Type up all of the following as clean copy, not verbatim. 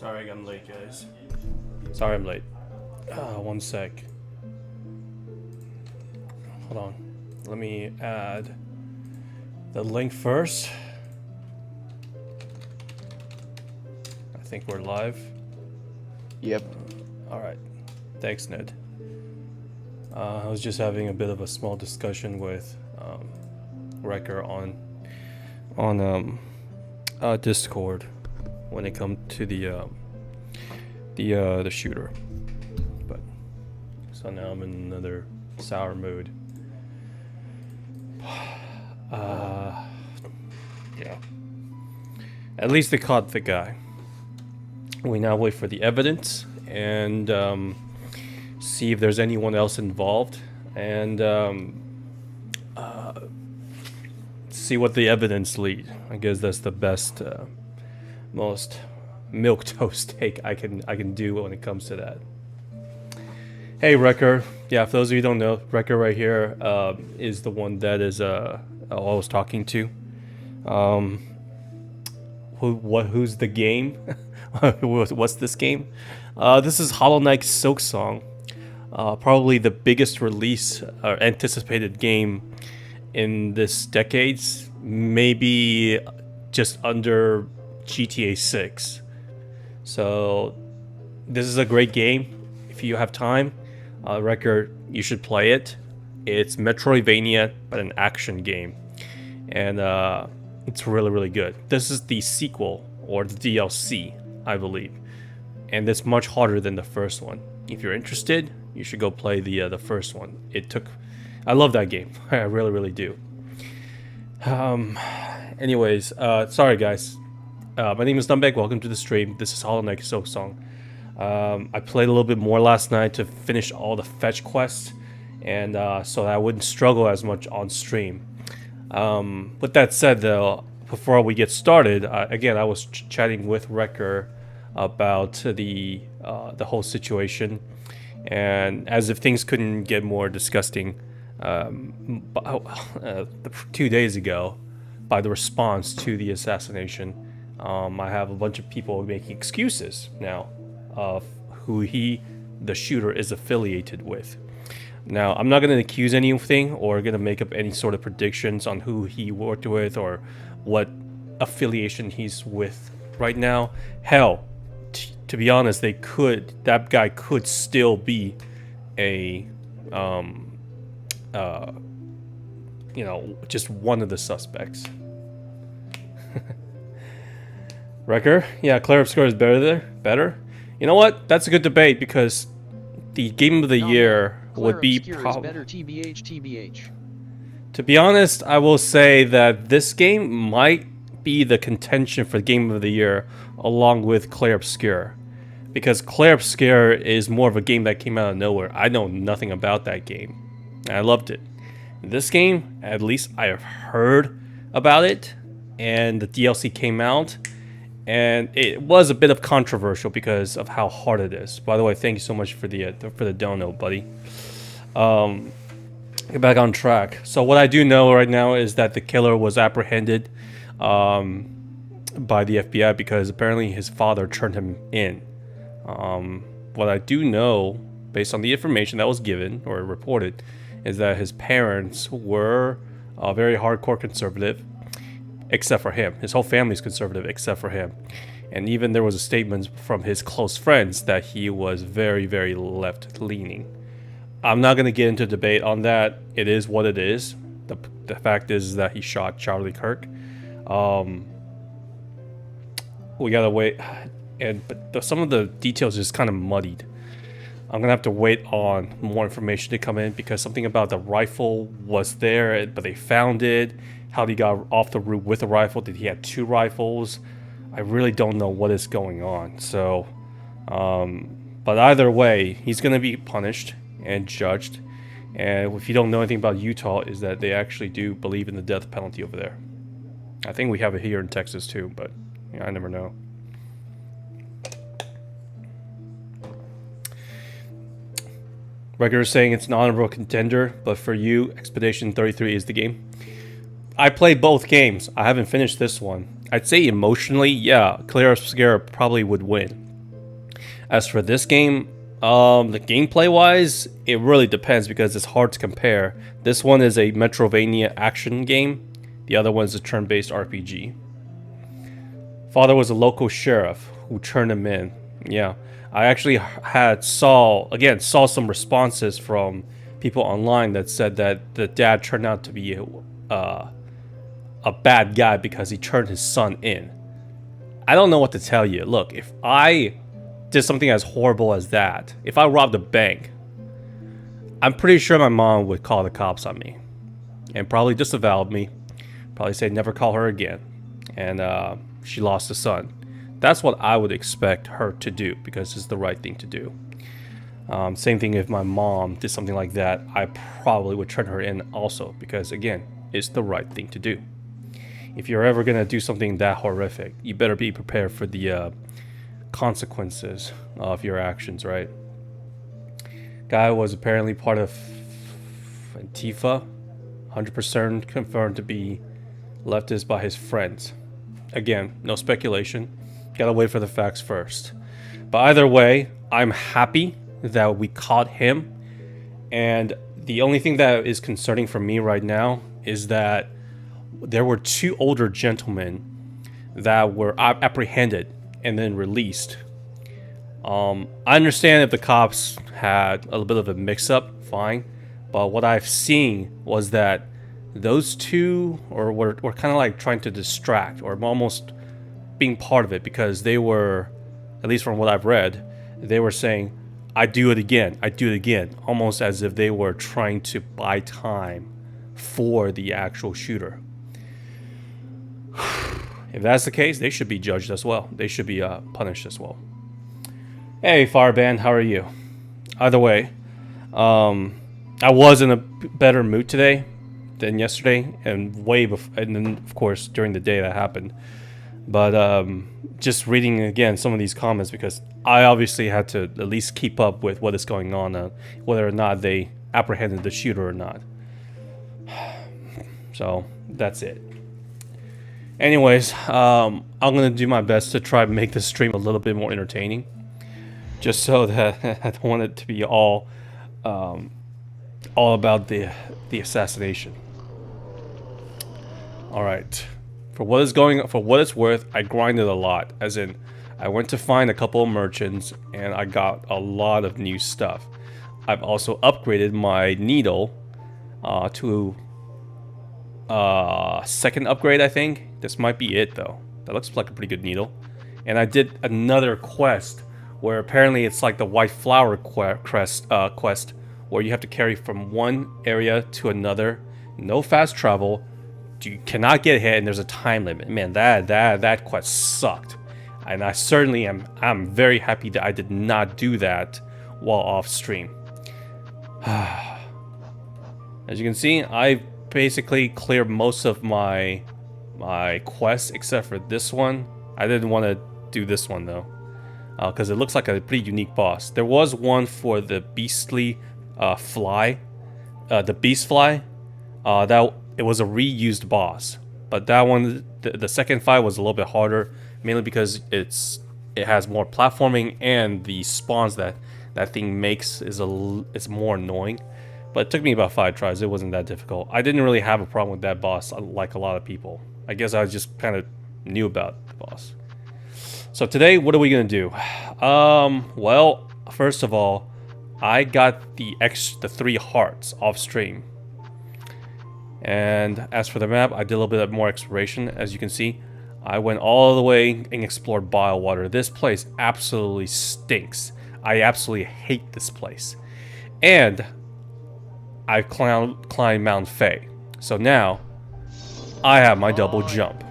Sorry I'm late, guys. Sorry I'm late. One sec. Hold on. Let me add the link first. I think we're live. Yep. Alright. Thanks, Ned. I was just having a bit of a small discussion with Wrecker on Discord when it comes to the shooter. But so now I'm in another sour mood. Yeah. At least they caught the guy. We now wait for the evidence and see if there's anyone else involved and see what the evidence lead. I guess that's the best, most milquetoast take I can do when it comes to that. Hey, Wrecker. Yeah, for those of you who don't know, Wrecker right here is the one that is I was talking to. Who's the game? What's this game? This is Hollow Knight SILKSONG. Probably the biggest release or anticipated game in this decades. Maybe just under GTA 6. So this is a great game. If you have time, Wrecker, you should play it. It's Metroidvania, but an action game. And it's really, really good. This is the sequel, or the DLC, I believe. And it's much harder than the first one. If you're interested, you should go play the first one. I love that game. I really, really do. Anyways, sorry guys. My name is Dumbek. Welcome to the stream. This is Hollow Knight SILKSONG. I played a little bit more last night to finish all the fetch quests, and so I wouldn't struggle as much on stream. With that said, though, before we get started, again, I was chatting with Wrecker about the whole situation, and as if things couldn't get more disgusting, 2 days ago, by the response to the assassination, I have a bunch of people making excuses now of who the shooter, is affiliated with. Now, I'm not going to accuse anything or going to make up any sort of predictions on who he worked with or what affiliation he's with right now. Hell, to be honest, that guy could still be a, just one of the suspects. Wrecker? Yeah, Claire Obscura is better? You know what? That's a good debate because the game of the year would be better, TBH. To be honest, I will say that this game might be the contention for game of the year along with Claire Obscura. Because Claire Obscura is more of a game that came out of nowhere. I know nothing about that game. And I loved it. This game, at least I have heard about it, and the DLC came out, and it was a bit of controversial because of how hard it is. By the way, thank you so much for the dono, buddy. Get back on track. So what I do know right now is that the killer was apprehended by the FBI because apparently his father turned him in. What I do know, based on the information that was given or reported, is that his parents were very hardcore conservative, except for him. His whole family's conservative, except for him. And even there was a statement from his close friends that he was very, very left-leaning. I'm not going to get into debate on that. It is what it is. The fact is that he shot Charlie Kirk. We gotta wait, but some of the details is kind of muddied. I'm gonna have to wait on more information to come in because something about the rifle was there, but they found it. How he got off the roof with a rifle? Did he have two rifles? I really don't know what is going on. So, but either way, he's gonna be punished and judged. And if you don't know anything about Utah, is that they actually do believe in the death penalty over there. I think we have it here in Texas too, but yeah, I never know. Regular is saying it's an honorable contender, but for you, Expedition 33 is the game. I played both games. I haven't finished this one. I'd say emotionally, yeah, Claire Obscura probably would win. As for this game, the gameplay wise, it really depends because it's hard to compare. This one is a Metrovania action game. The other one is a turn-based RPG. Father was a local sheriff who turned him in. Yeah, I actually saw some responses from people online that said that the dad turned out to be a bad guy because he turned his son in. I don't know what to tell you. Look, if I did something as horrible as that, if I robbed a bank, I'm pretty sure my mom would call the cops on me and probably disavow me. Probably say never call her again. And she lost a son. That's what I would expect her to do because it's the right thing to do. Same thing if my mom did something like that, I probably would turn her in also because, again, it's the right thing to do. If you're ever going to do something that horrific, you better be prepared for the consequences of your actions, right? Guy was apparently part of Antifa, 100% confirmed to be leftist by his friends. Again, no speculation. Gotta wait for the facts first. But either way, I'm happy that we caught him. And the only thing that is concerning for me right now is that there were 2 older gentlemen that were apprehended and then released. I understand if the cops had a little bit of a mix-up, fine. But what I've seen was that those 2 were kind of like trying to distract or almost being part of it because they were, at least from what I've read, they were saying, I do it again, almost as if they were trying to buy time for the actual shooter. If that's the case, they should be judged as well. They should be punished as well. Hey, Fireband, how are you? Either way, I was in a better mood today than yesterday, and and then of course during the day that happened. But just reading again some of these comments because I obviously had to at least keep up with what is going on, whether or not they apprehended the shooter or not. So that's it. Anyways, I'm gonna do my best to try to make this stream a little bit more entertaining, just so that I don't want it to be all about the assassination. All right. For what it's worth, I grinded a lot. As in, I went to find a couple of merchants, and I got a lot of new stuff. I've also upgraded my needle to second upgrade, I think. This might be it, though. That looks like a pretty good needle. And I did another quest, where apparently it's like the white flower quest, where you have to carry from one area to another. No fast travel. You cannot get hit, and there's a time limit. Man, that quest sucked, and I certainly I'm very happy that I did not do that while off stream. As you can see, I basically cleared most of my quests except for this one. I didn't want to do this one though, because it looks like a pretty unique boss. There was one for the beastly fly, the beast fly, that. It was a reused boss, but that one, the second fight was a little bit harder, mainly because it has more platforming and the spawns that thing makes is it's more annoying. But it took me about 5 tries. It wasn't that difficult. I didn't really have a problem with that boss like a lot of people. I guess I just kind of knew about the boss. So today, what are we gonna do? Well, first of all, I got the 3 hearts off stream. And as for the map, I did a little bit more exploration. As you can see, I went all the way and explored Biowater. This place absolutely stinks. I absolutely hate this place. And I climbed Mount Faye. So now, I have my double jump.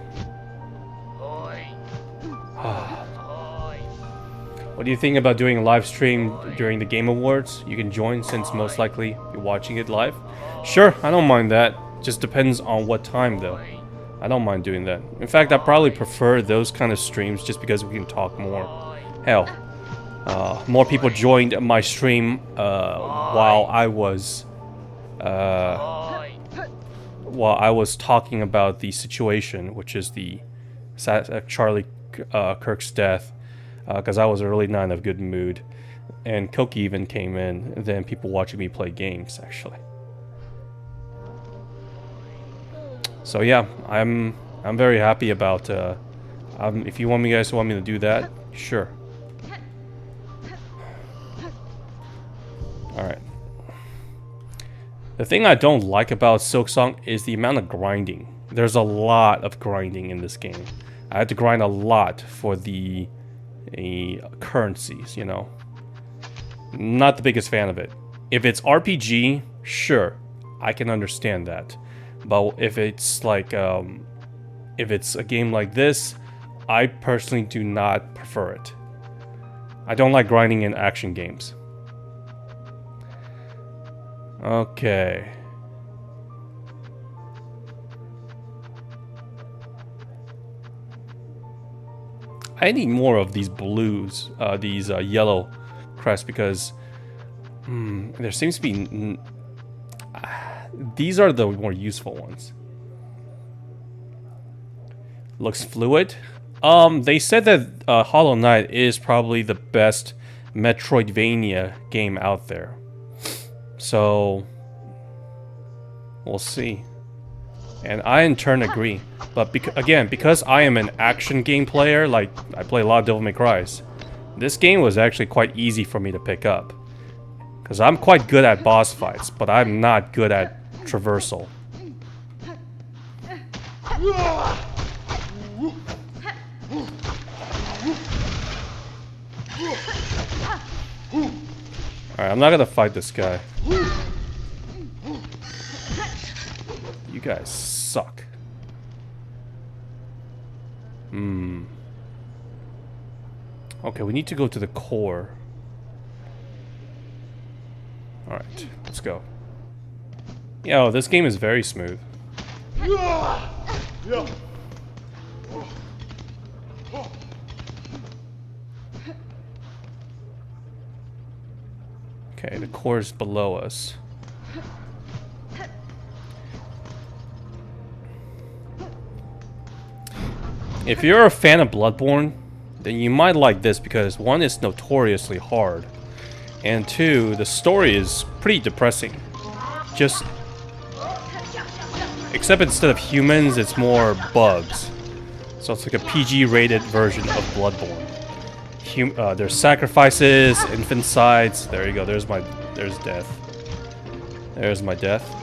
What do you think about doing a live stream during the Game Awards? You can join since most likely you're watching it live. Sure, I don't mind that. Just depends on what time though. I don't mind doing that. In fact, I probably prefer those kind of streams just because we can talk more. Hell, more people joined my stream while I was talking about the situation, which is the Charlie Kirk's death. because I was really not in a good mood. And Koki even came in, and then people watching me play games, actually. So yeah, I'm very happy about, if you want me guys want me to do that, sure. Alright. The thing I don't like about SILKSONG is the amount of grinding. There's a lot of grinding in this game. I had to grind a lot for the currencies, you know. Not the biggest fan of it. If it's RPG, sure, I can understand that. But if it's like, if it's a game like this, I personally do not prefer it. I don't like grinding in action games. Okay. I need more of these blues, these yellow crests, because there seems to be... these are the more useful ones. Looks fluid. They said that Hollow Knight is probably the best Metroidvania game out there. So, we'll see. And I in turn agree. But again, because I am an action game player, like I play a lot of Devil May Cry's, this game was actually quite easy for me to pick up. Because I'm quite good at boss fights, but I'm not good at traversal. Alright, I'm not gonna fight this guy. You guys suck. Okay, we need to go to the core. Alright, let's go. Yo, this game is very smooth. Okay, the core is below us. If you're a fan of Bloodborne, then you might like this because one, it's notoriously hard, and two, the story is pretty depressing. Just, except instead of humans, it's more bugs. So it's like a PG-rated version of Bloodborne. There's sacrifices, infanicides. There you go. There's death. There's my death.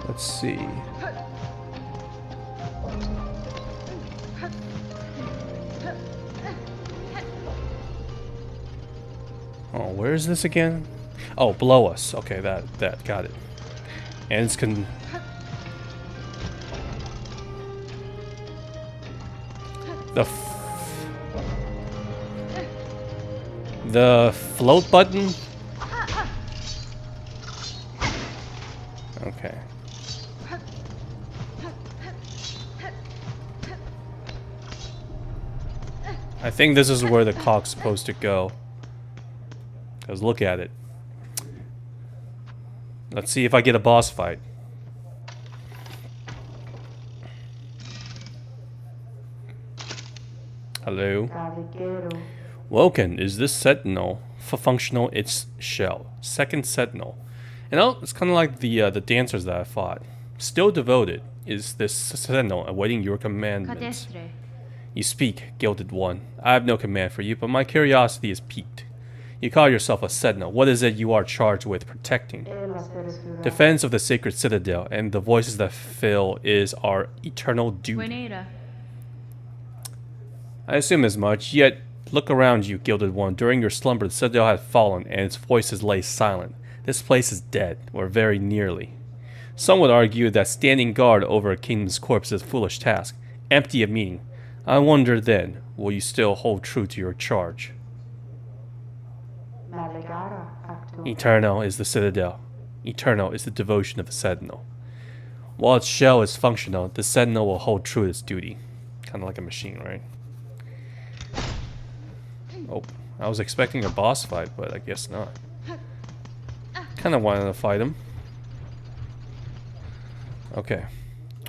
Let's see. Oh, where is this again? Oh, below us. Okay, that got it. And it's the float button. Okay. I think this is where the cock's supposed to go. Because look at it. Let's see if I get a boss fight. Hello. Woken, is this sentinel functional? Its shell. Second sentinel. You know, it's kind of like the dancers that I fought. Still devoted is this sentinel awaiting your commandments. You speak, Gilded One. I have no command for you, but my curiosity is piqued. You call yourself a sentinel. What is it you are charged with protecting? Defense of the sacred citadel, and the voices that fill is our eternal duty. I assume as much, yet look around you, Gilded One. During your slumber, the citadel had fallen, and its voices lay silent. This place is dead, or very nearly. Some would argue that standing guard over a kingdom's corpse is a foolish task, empty of meaning. I wonder then, will you still hold true to your charge? Eternal is the citadel. Eternal is the devotion of the sentinel. While its shell is functional, the sentinel will hold true to its duty. Kind of like a machine, right? Oh, I was expecting a boss fight, but I guess not. Kind of wanted to fight him. Okay.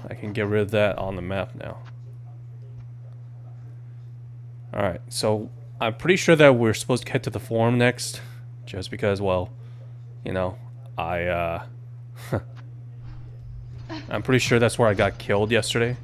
I can get rid of that on the map now. Alright, so I'm pretty sure that we're supposed to head to the forum next. Just because, well, you know, I'm pretty sure that's where I got killed yesterday.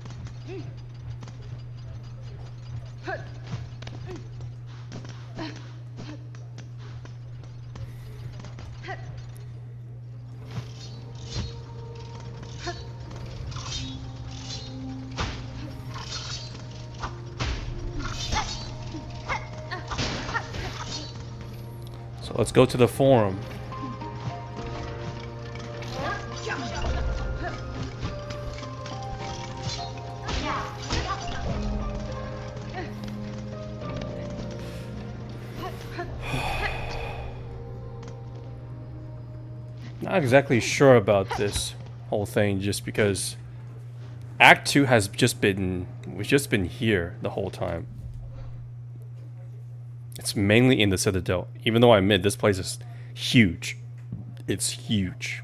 So let's go to the forum. Not exactly sure about this whole thing, just because Act 2 has we've just been here the whole time. It's mainly in the Citadel, even though I admit this place is huge. It's huge.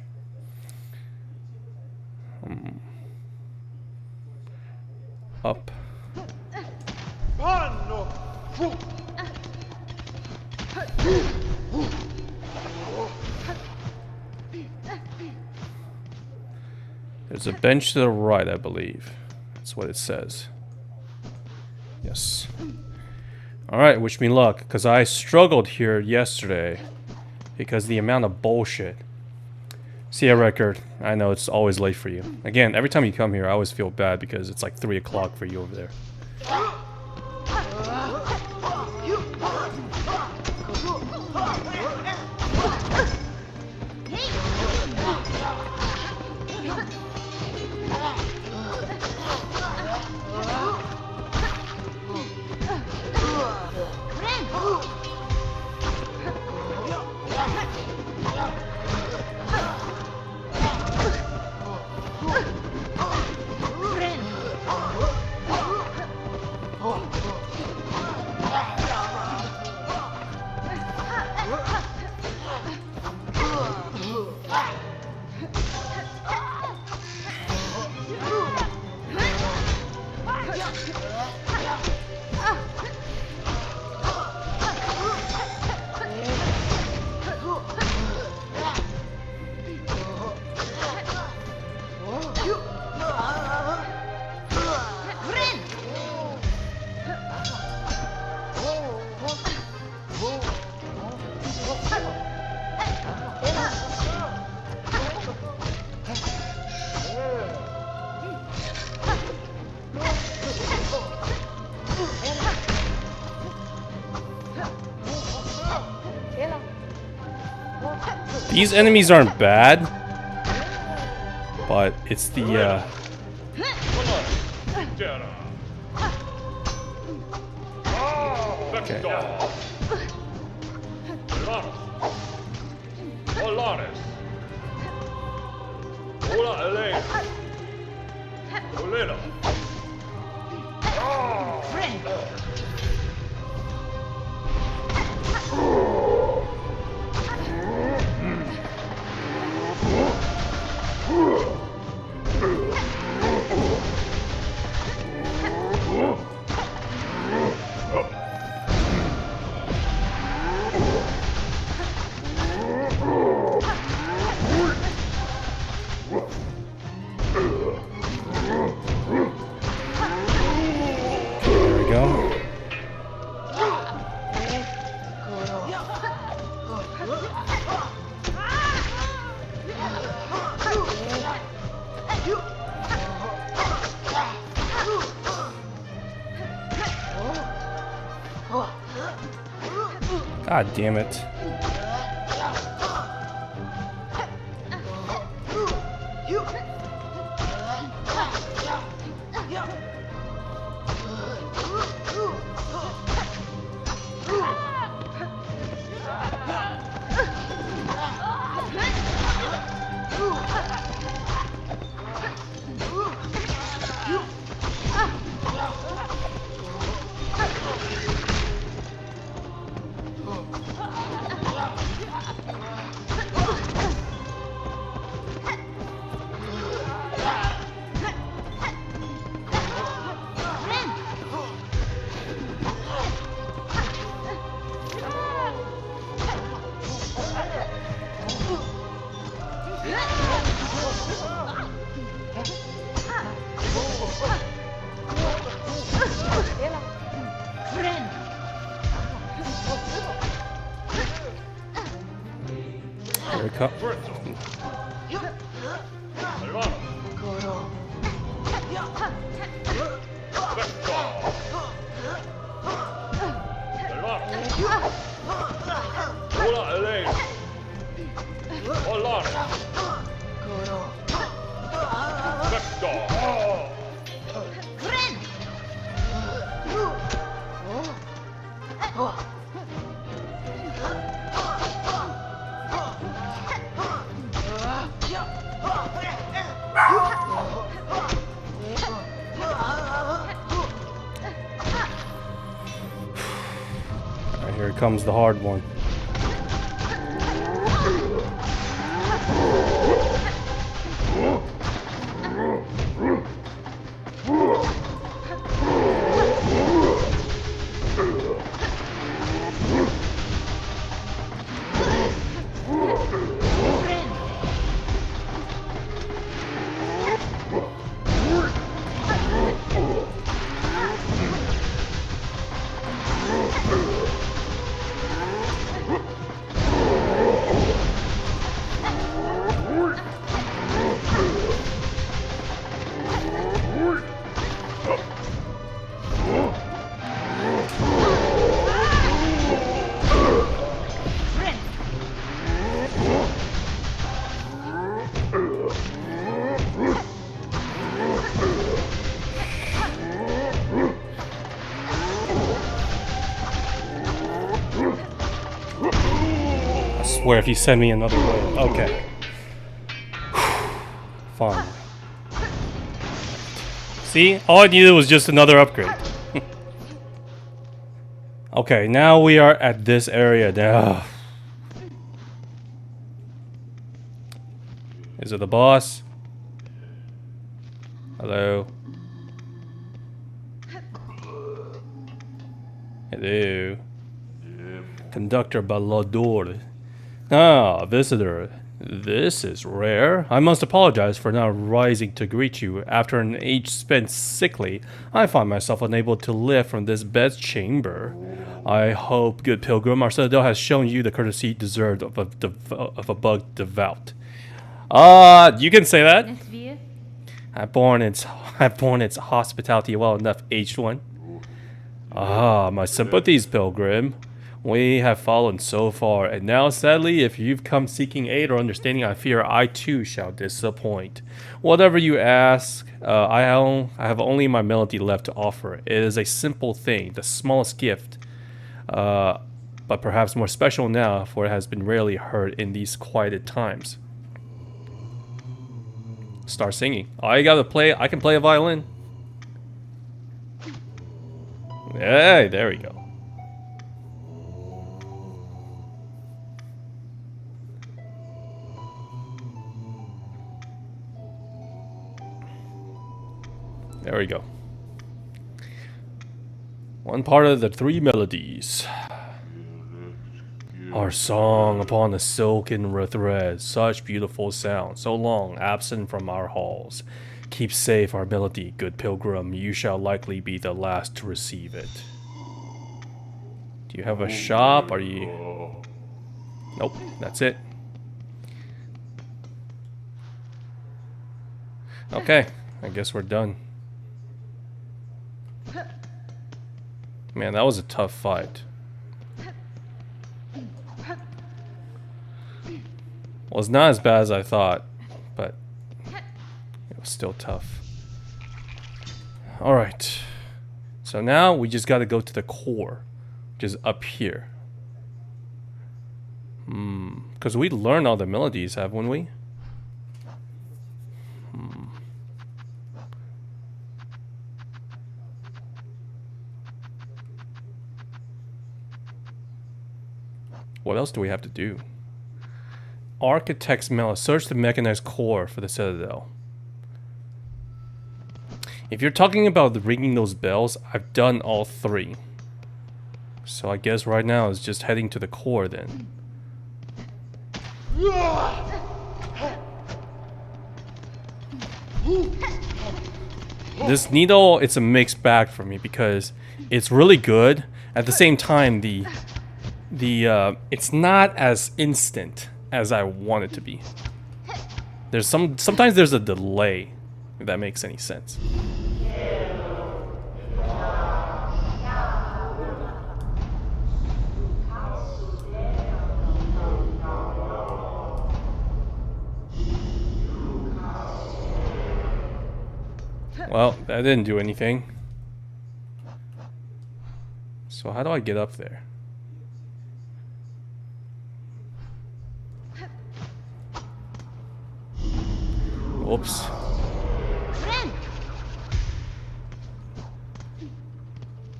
Up. There's a bench to the right, I believe. That's what it says. Yes. Alright, wish me luck, because I struggled here yesterday because the amount of bullshit. See a record. I know it's always late for you. Again, every time you come here, I always feel bad because it's like 3 o'clock for you over there. These enemies aren't bad, but it's the okay. God damn it. Here it comes. Alright, here comes the hard one. I swear if you send me another way. Okay. Fine. See? All I needed was just another upgrade. Okay, now we are at this area now. Is it the boss? Hello? Hello? Conductor Ballador. Ah, visitor. This is rare. I must apologize for not rising to greet you. After an age spent sickly, I find myself unable to lift from this bed's chamber. I hope, good pilgrim, our citadel has shown you the courtesy deserved of a bug devout. You can say that. I've borne its hospitality well enough, aged one. Ah, my sympathies, pilgrim. We have fallen so far, and now, sadly, if you've come seeking aid or understanding, I fear I too shall disappoint. Whatever you ask, I have only my melody left to offer. It is a simple thing, the smallest gift, but perhaps more special now, for it has been rarely heard in these quieted times. Start singing. I can play a violin. Hey, there we go. There we go. One part of the 3 melodies. Our song upon the silken thread, such beautiful sound, so long absent from our halls. Keep safe our melody, good pilgrim, you shall likely be the last to receive it. Do you have a shop? Are you... Nope, that's it. Okay, I guess we're done. Man, that was a tough fight. Well, it's not as bad as I thought, but it was still tough. Alright. So now we just gotta go to the core, which is up here. Because we learned all the melodies, haven't we? What else do we have to do? Architect's Melody. Search the mechanized core for the citadel. If you're talking about ringing those bells, I've done all 3. So I guess right now it's just heading to the core then. This needle, it's a mixed bag for me because it's really good. At the same time, it's not as instant as I want it to be. Sometimes there's a delay, if that makes any sense. Well, that didn't do anything. So how do I get up there? Whoops.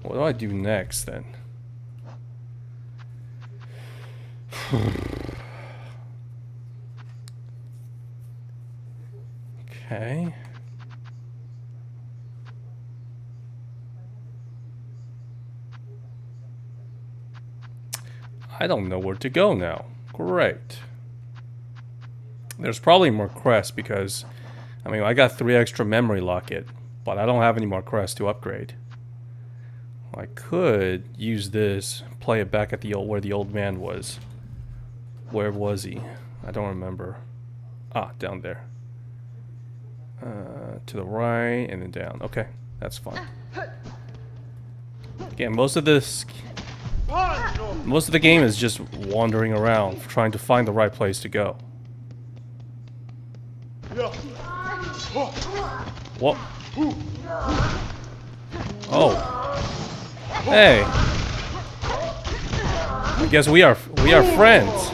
What do I do next then? Okay. I don't know where to go now. Great. There's probably more crests because, I mean, I got 3 extra memory locket, but I don't have any more crests to upgrade. I could use this, play it back at the old, where the old man was. Where was he? I don't remember. Ah, down there. To the right and then down. Okay, that's fine. Again, most of the game is just wandering around, trying to find the right place to go. What? Oh. Hey. I guess we are friends.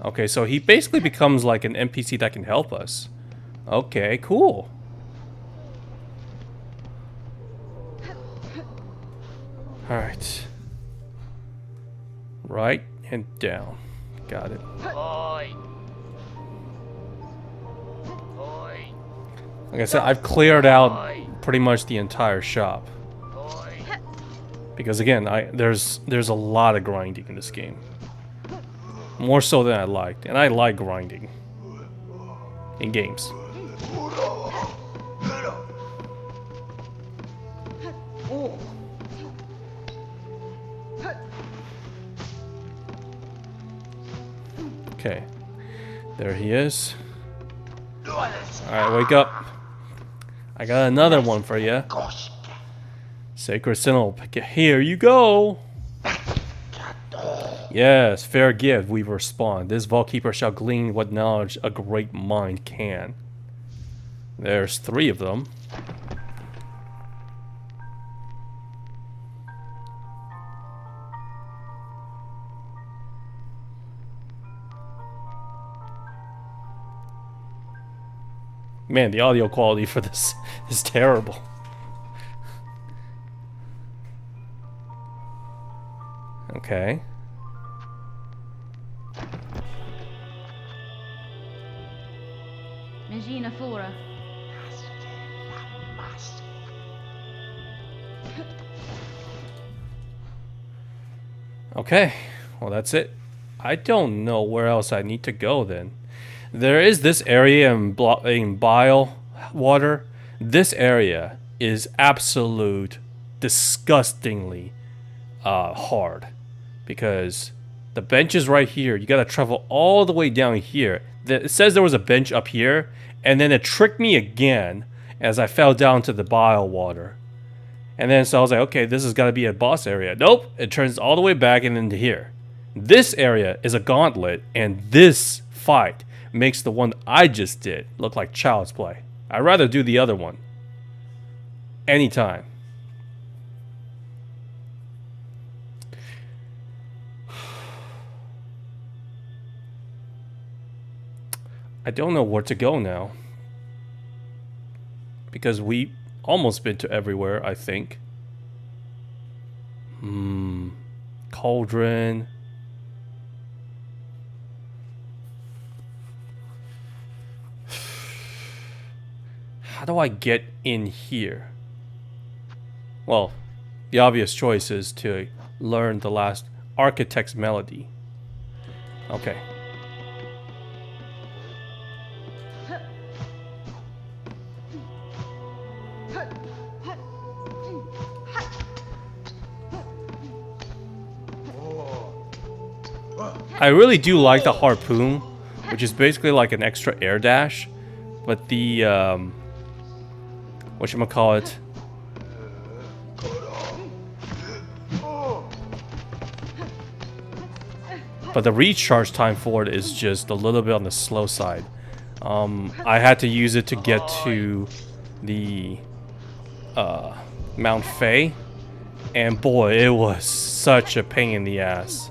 Okay, so he basically becomes like an NPC that can help us. Okay, cool. Alright. Right and down. Got it. Like I said, I've cleared out pretty much the entire shop. Because again, there's a lot of grinding in this game. More so than I liked. And I like grinding. In games. Okay. There he is. Alright, wake up. I got another one for you. Sacred Sentinel, here you go. Yes, fair gift, we respond. This Vault Keeper shall glean what knowledge a great mind can. There's 3 of them. Man, the audio quality for this is terrible. Okay. Magina Flora. Okay, well that's it. I don't know where else I need to go then. There is this area in Bile Water. This area is absolute disgustingly hard. Because the bench is right here. You gotta travel all the way down here. It says there was a bench up here. And then it tricked me again as I fell down to the Bile Water. And then so I was like, okay, this has gotta be a boss area. Nope, it turns all the way back and into here. This area is a gauntlet. And this fight makes the one I just did look like child's play. I'd rather do the other one. Anytime. I don't know where to go now. Because we almost been to everywhere, I think. Cauldron. How do I get in here? Well, the obvious choice is to learn the last Architect's Melody. Okay. I really do like the harpoon, which is basically like an extra air dash, but the whatchamacallit, but the recharge time for it is just a little bit on the slow side. I had to use it to get to the Mount Fei, and boy, it was such a pain in the ass.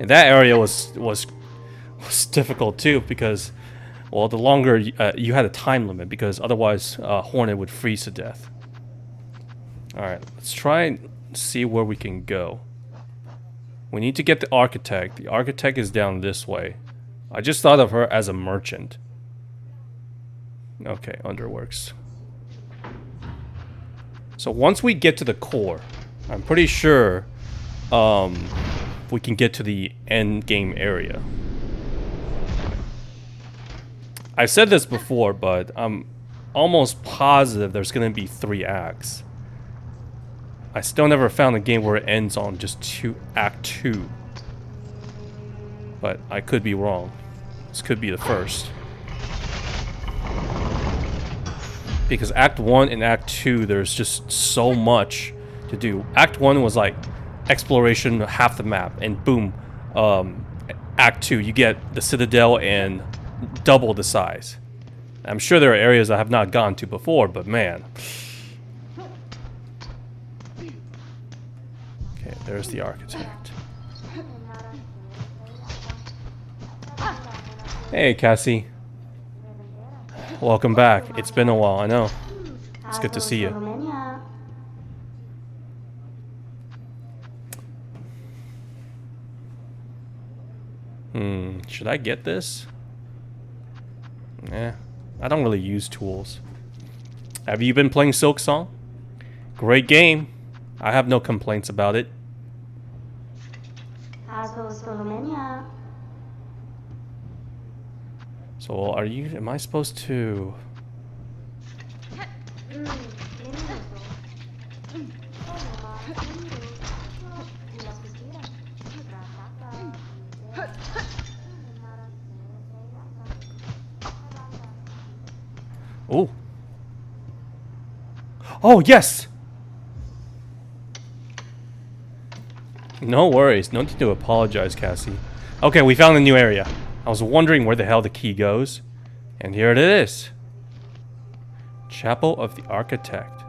And that area was difficult too, because, well, the longer you had a time limit, because otherwise Hornet would freeze to death. All right, let's try and see where we can go. We need to get the architect. The architect is down this way. I just thought of her as a merchant. Okay, underworks. So once we get to the core, I'm pretty sure we can get to the end game area. I said this before, but I'm almost positive there's going to be 3 acts. I still never found a game where it ends on just Act 2. But I could be wrong. This could be the first. Because Act 1 and Act 2, there's just so much to do. Act 1 was like exploration, half the map, and boom, Act 2, you get the Citadel and double the size. I'm sure there are areas I have not gone to before, but man. Okay, there's the architect. Hey, Cassie. Welcome back. It's been a while, I know. It's good to see you. Should I get this? Nah, I don't really use tools. Have you been playing SILKSONG? Great game. I have no complaints about it. So am I supposed to... Oh. Oh, yes! No worries. No need to apologize, Cassie. Okay, we found a new area. I was wondering where the hell the key goes. And here it is. Chapel of the Architect.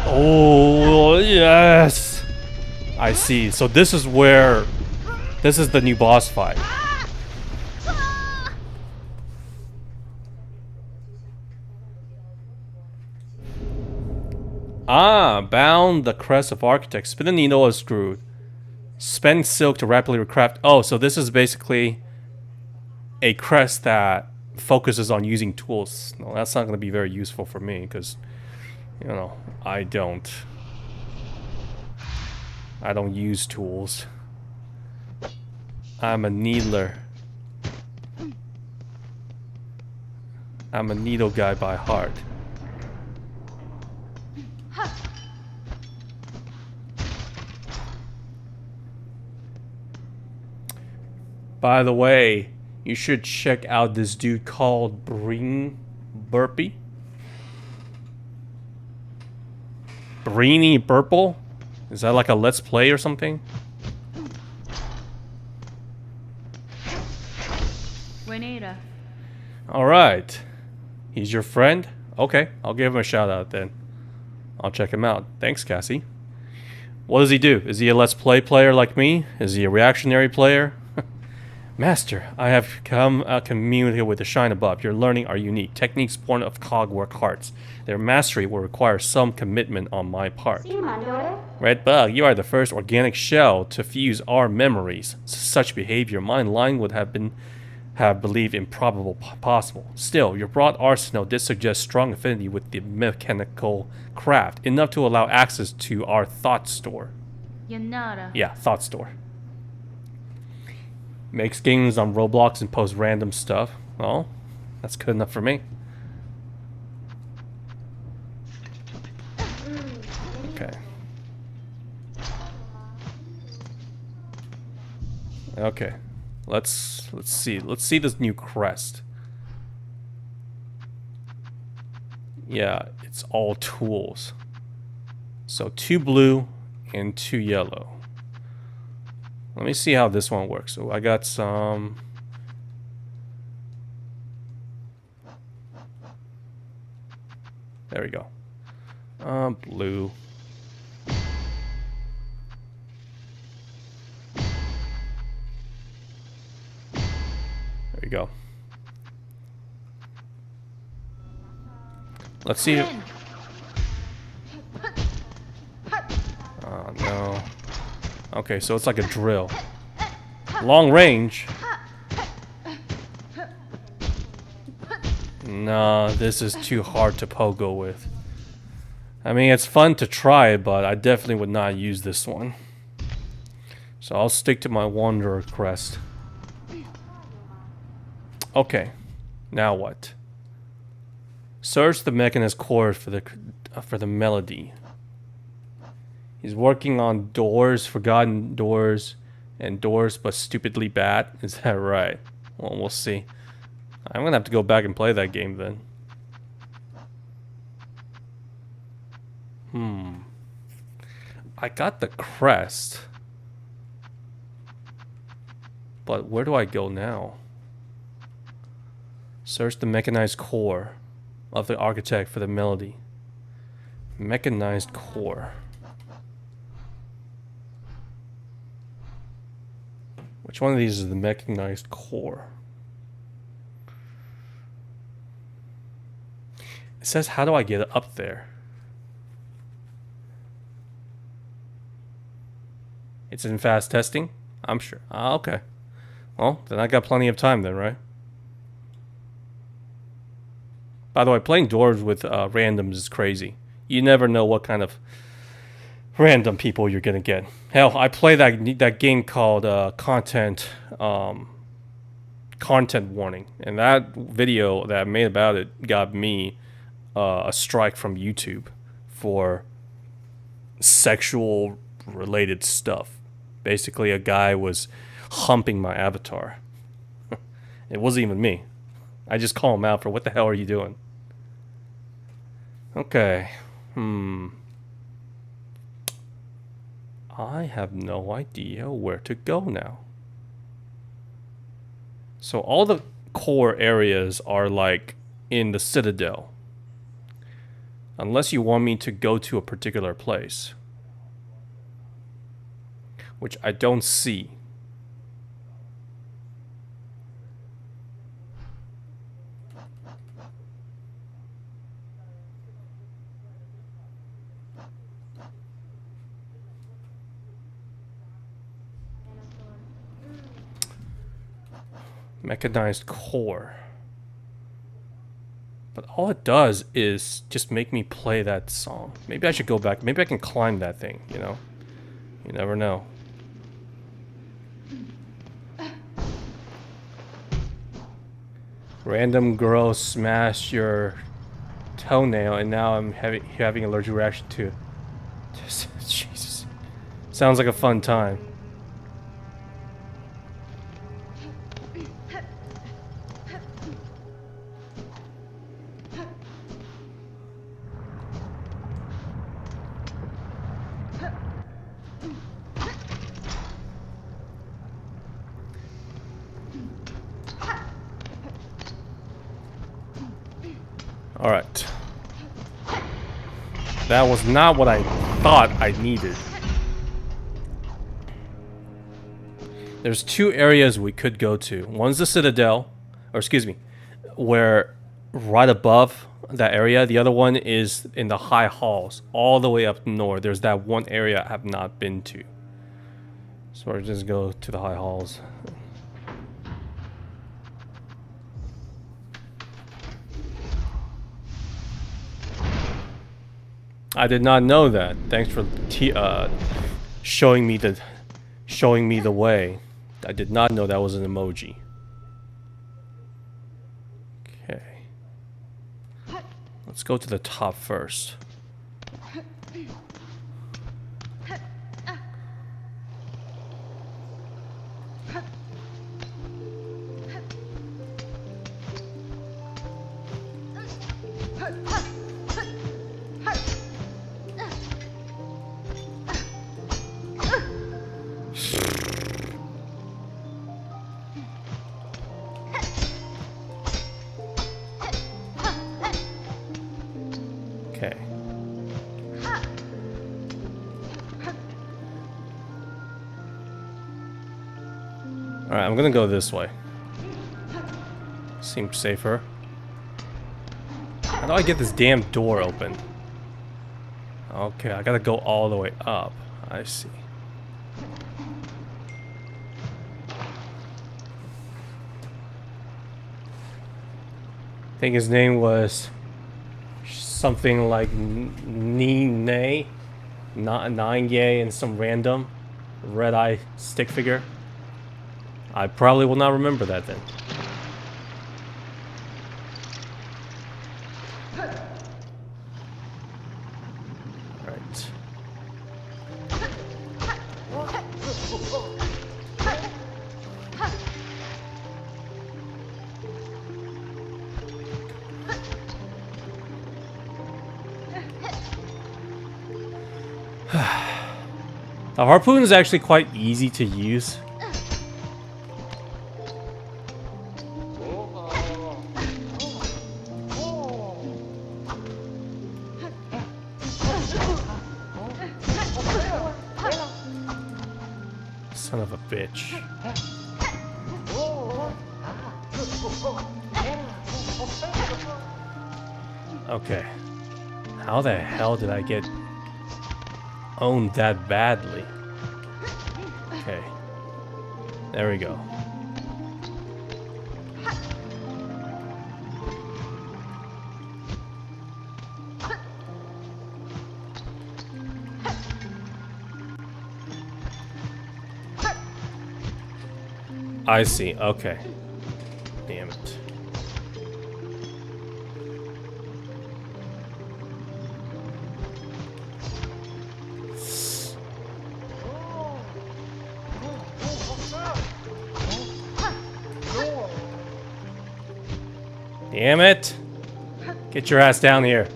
Oh, yes! I see. So this is where... This is the new boss fight. Ah, bound the crest of architects. Spin the needle or screwed. Spend silk to rapidly recraft. Oh, so this is basically a crest that focuses on using tools. No, that's not going to be very useful for me because, you know, I don't use tools. I'm a needler. I'm a needle guy by heart. By the way, you should check out this dude called Breen Burpee. Breeny Burple? Is that like a Let's Play or something? Juanita. Alright. He's your friend? Okay, I'll give him a shout out then. I'll check him out. Thanks, Cassie. What does he do? Is he a Let's Play player like me? Is he a reactionary player? Master, I have come a community with the shine above. Your learning are unique. Techniques born of cogwork hearts. Their mastery will require some commitment on my part. Red Bug, you are the first organic shell to fuse our memories. Such behavior, my line would have believed improbable possible. Still, your broad arsenal did suggest strong affinity with the mechanical craft, enough to allow access to our thought store. Yanara. Yeah, thought store. Makes games on Roblox and posts random stuff. Well, that's good enough for me. Okay. Okay. Let's see. Let's see this new crest. Yeah, it's all tools. So 2 blue and 2 yellow. Let me see how this one works. So I got some. There we go. Blue. There we go. Let's see. Oh no. Okay, so it's like a drill. Long range. Nah, this is too hard to pogo with. I mean, it's fun to try, but I definitely would not use this one. So I'll stick to my Wanderer crest. Okay, now what? Search the mechanist chord for the melody. He's working on doors, forgotten doors, and doors but stupidly bad. Is that right? Well, we'll see. I'm gonna have to go back and play that game then. I got the crest. But where do I go now? Search the mechanized core of the architect for the melody. Mechanized core. Which one of these is the mechanized core? It says, how do I get up there? It's in fast testing? I'm sure. Ah, okay. Well, then I got plenty of time then, right? By the way, playing doors with randoms is crazy. You never know what kind of random people you're gonna get. Hell, I play that game called content warning, and that video that I made about it got me a strike from YouTube for sexual related stuff. Basically, a guy was humping my avatar. It wasn't even me. I just call him out for, what the hell are you doing? Okay. I have no idea where to go now. So all the core areas are like in the Citadel. Unless you want me to go to a particular place. Which I don't see. Mechanized core. But all it does is just make me play that song. Maybe I should go back. Maybe I can climb that thing, you know? You never know. Random girl smashed your toenail and now I'm having allergic reaction to it. Jesus. Sounds like a fun time. Alright. That was not what I thought I needed. There's 2 areas we could go to. One's the Citadel, or excuse me, where right above that area. The other one is in the high halls, all the way up north. There's that one area I have not been to. So I'll just go to the high halls. I did not know that. Thanks for showing me the way. I did not know that was an emoji. Okay. Let's go to the top first. Okay. Alright, I'm gonna go this way. Seems safer. How do I get this damn door open? Okay, I gotta go all the way up. I see. I think his name was something like Nine, not Nine and some random red eye stick figure. I probably will not remember that then. Right. The harpoon is actually quite easy to use. Son of a bitch. Okay. How the hell did I get owned that badly? Okay. There we go. I see. Okay. Damn it. Damn it. Get your ass down here.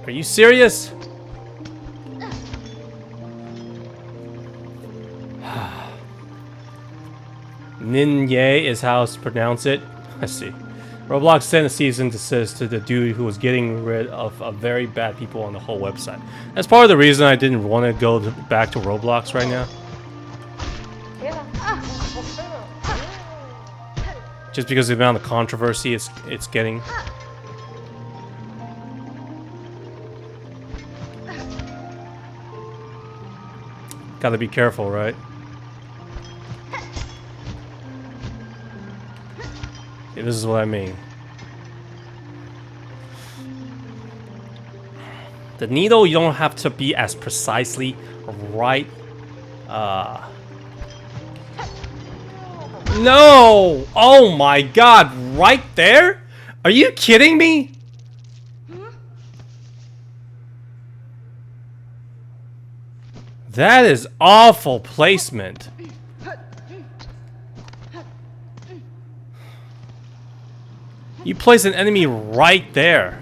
Are you serious? Ninye is how to pronounce it. I see. Roblox sent a cease and desist to the dude who was getting rid of very bad people on the whole website. That's part of the reason I didn't want to go back to Roblox right now. Just because of the amount of controversy it's getting. Gotta be careful, right? Yeah, this is what I mean. The needle, you don't have to be as precisely right. No! Oh my god, right there? Are you kidding me? That is awful placement. You place an enemy right there.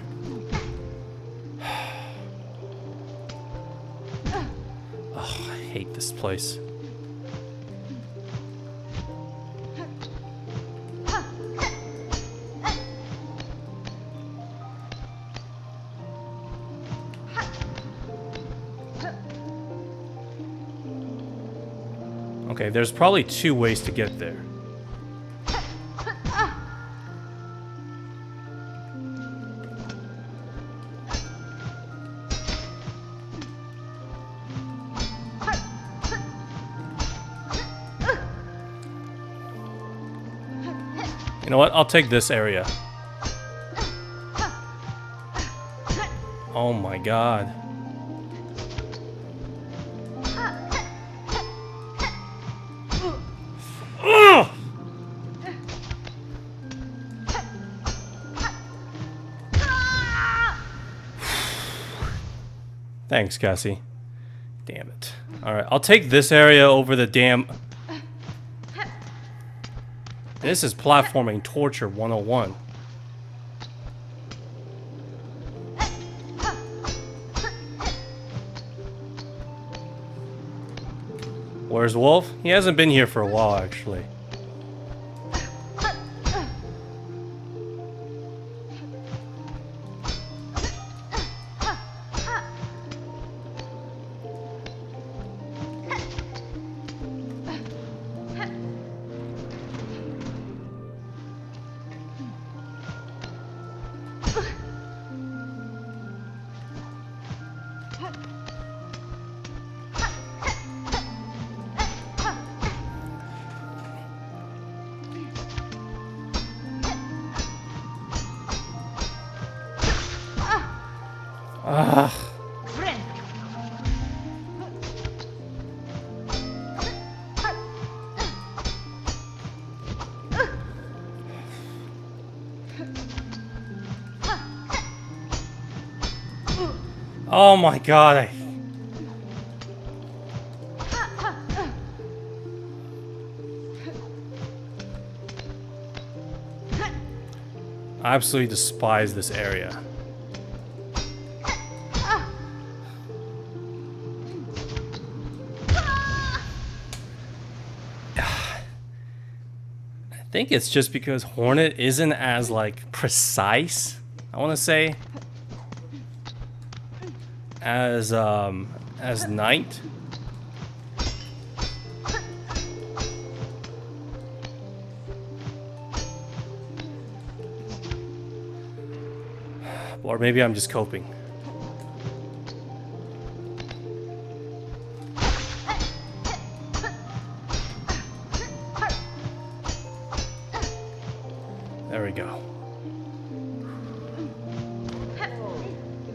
Oh, I hate this place. Okay, there's probably two ways to get there. You know what? I'll take this area. Oh my god. Ugh! Thanks, Cassie. Damn it. Alright, I'll take this area over the damn... This is platforming torture 101. Where's Wolf? He hasn't been here for a while, actually. Ugh. Oh my god, I absolutely despise this area. I think it's just because Hornet isn't as like precise, I want to say, as Knight. Or maybe I'm just coping. There we go.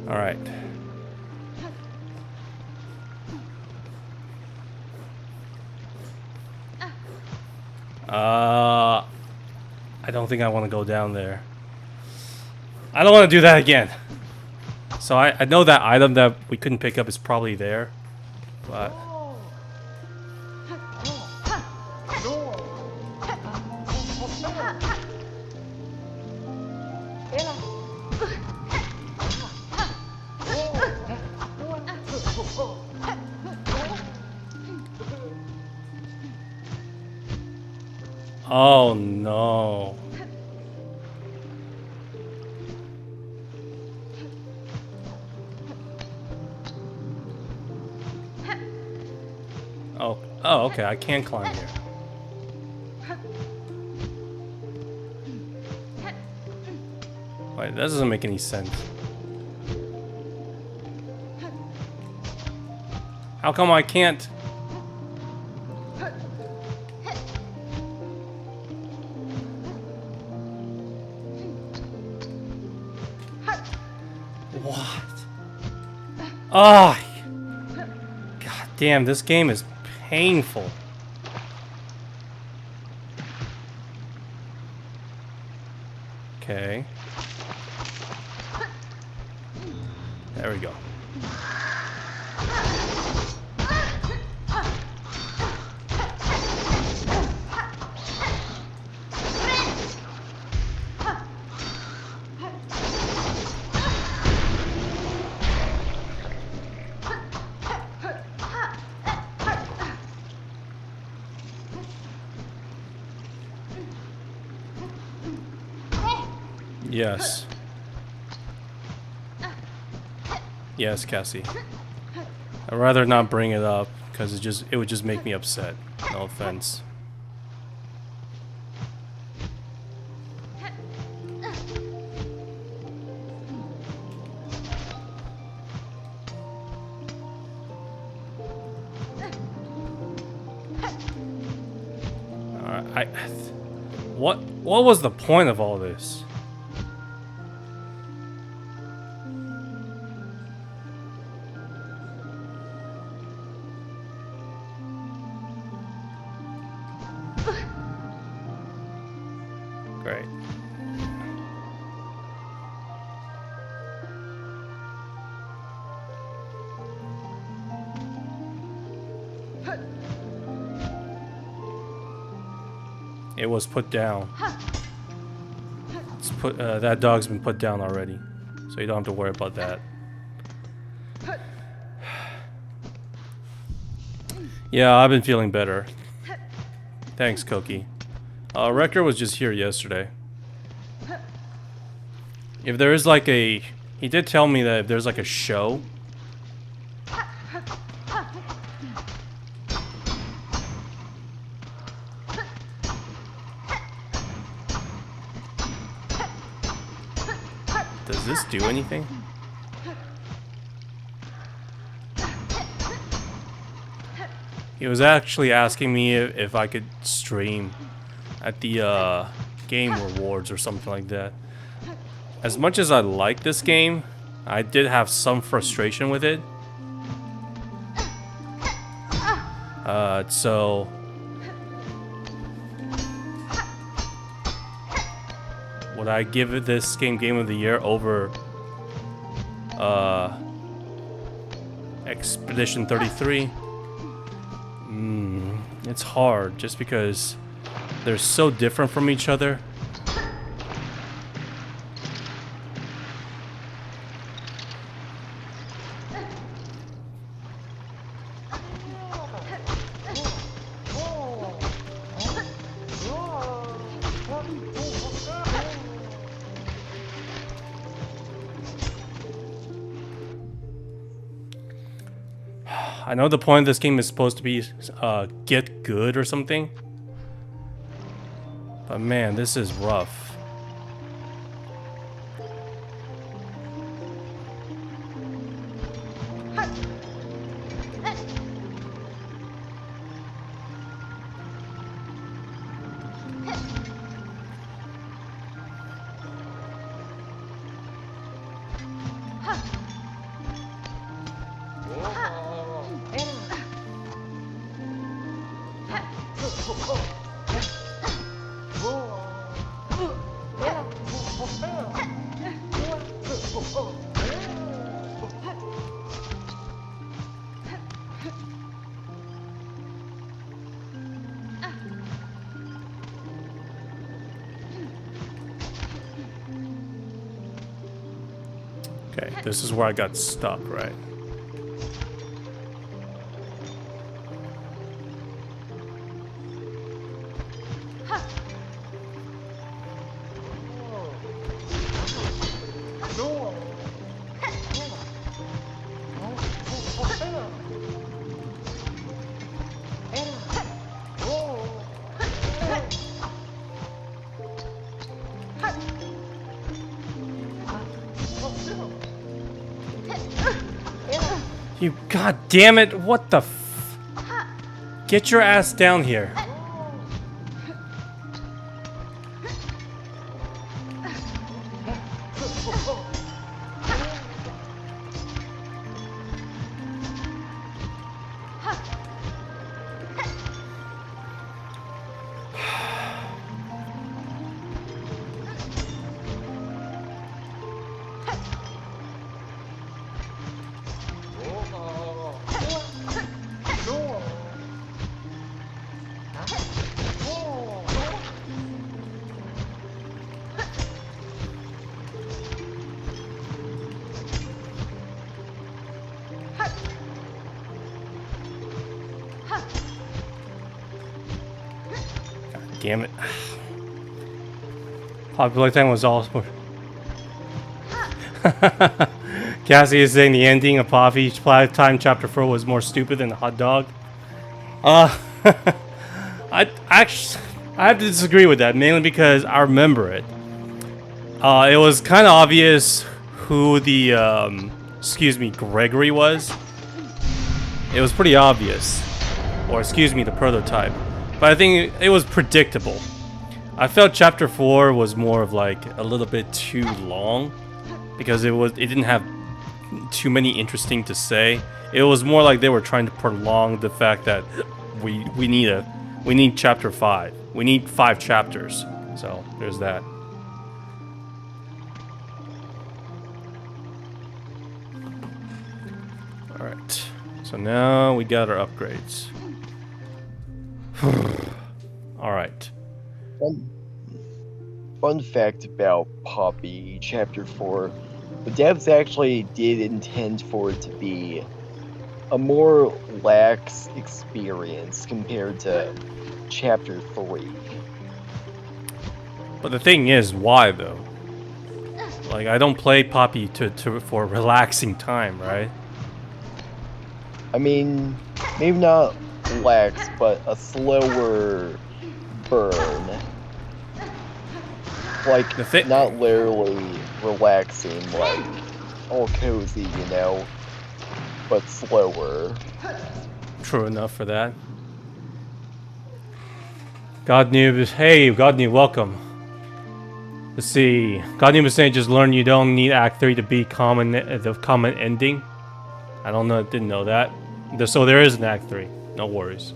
All right. I don't think I want to go down there. I don't want to do that again. So I know that item that we couldn't pick up is probably there, but oh no. Oh, okay, I can climb here. Wait, that doesn't make any sense. How come I can't? What? Oh, god damn, this game is painful. Okay. There we go. Yes. Yes, Cassie. I'd rather not bring it up because it would just make me upset. No offense. Alright, what was the point of all this? Great. It was put down. It's put. That dog's been put down already, so you don't have to worry about that. Yeah, I've been feeling better. Thanks, Koki. Wrecker was just here yesterday. If there is like a... He did tell me that if there's like a show... Does this do anything? He was actually asking me if I could stream at the game rewards or something like that. As much as I like this game, I did have some frustration with it. So would I give it this game of the year over Expedition 33? It's hard just because they're so different from each other. I know the point of this game is supposed to be get good or something. But man, this is rough. Okay, this is where I got stuck, right? You god damn it, what the f... Get your ass down here. Damn it. Popular thing was all... Cassie is saying the ending of Poppy Time Chapter 4 was more stupid than the hot dog. I have to disagree with that, mainly because I remember it. It was kind of obvious who the, excuse me, Gregory was. It was pretty obvious. Or, excuse me, the prototype. But I think it was predictable. I felt Chapter 4 was more of like a little bit too long. Because it didn't have too many interesting to say. It was more like they were trying to prolong the fact that we need Chapter 5. We need 5 chapters. So, there's that. Alright. So now we got our upgrades. Alright. Fun, fun fact about Poppy Chapter 4. The devs actually did intend for it to be a more lax experience compared to Chapter 3. But the thing is, why though? Like, I don't play Poppy for relaxing time, right? I mean, maybe not lax, but a slower burn. Like, The thing, not literally relaxing, like, all cozy, you know, but slower. true enough for that. God Noob, hey, God Noob, welcome. Let's see. God Noob is saying just learn you don't need Act 3 to be common, the common ending. I don't know, didn't know that. So there is an Act 3, no worries.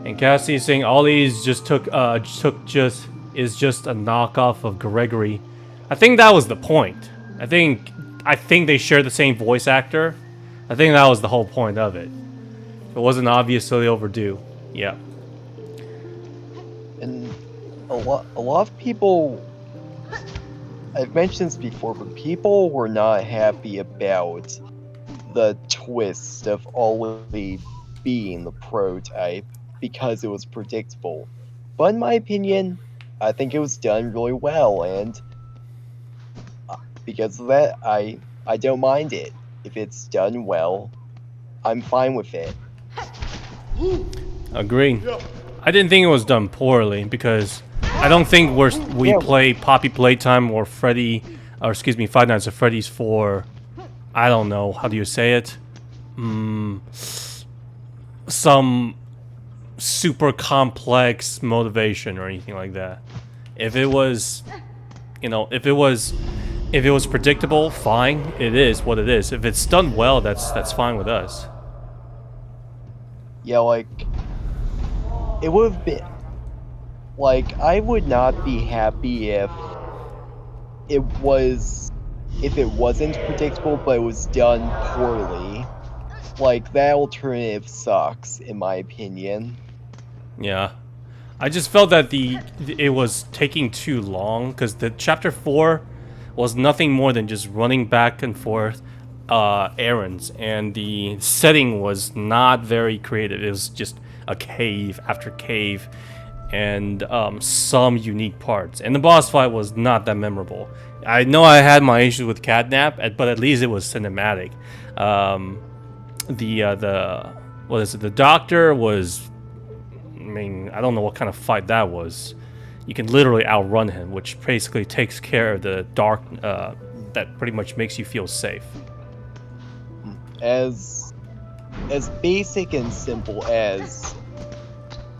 And Cassie is saying Ollie's just is just a knockoff of Gregory. I think that was the point. I think they share the same voice actor. I think that was the whole point of it. It wasn't obviously overdue. Yeah. And a lot of people, I've mentioned this before, but people were not happy about the twist of Ollie being the prototype because it was predictable. But in my opinion, I think it was done really well, and because of that, I don't mind it. If it's done well, I'm fine with it. Agree. I didn't think it was done poorly because I don't think we Yeah. play Poppy Playtime or Freddy, or excuse me, Five Nights at Freddy's for, I don't know, how do you say it? Some super complex motivation or anything like that. If it was, if it was predictable, fine. It is what it is. If it's done well, that's fine with us. Yeah, like, it would have been, like, I would not be happy if it wasn't predictable, but it was done poorly. Like, that alternative sucks, in my opinion. Yeah, I just felt that it was taking too long because the chapter 4 was nothing more than just running back and forth errands, and the setting was not very creative. It was just a cave after cave, and some unique parts. And the boss fight was not that memorable. I know I had my issues with Catnap, but at least it was cinematic. The what is it? The doctor was. I mean, I don't know what kind of fight that was. You can literally outrun him, which basically takes care of the dark. That pretty much makes you feel safe. As basic and simple as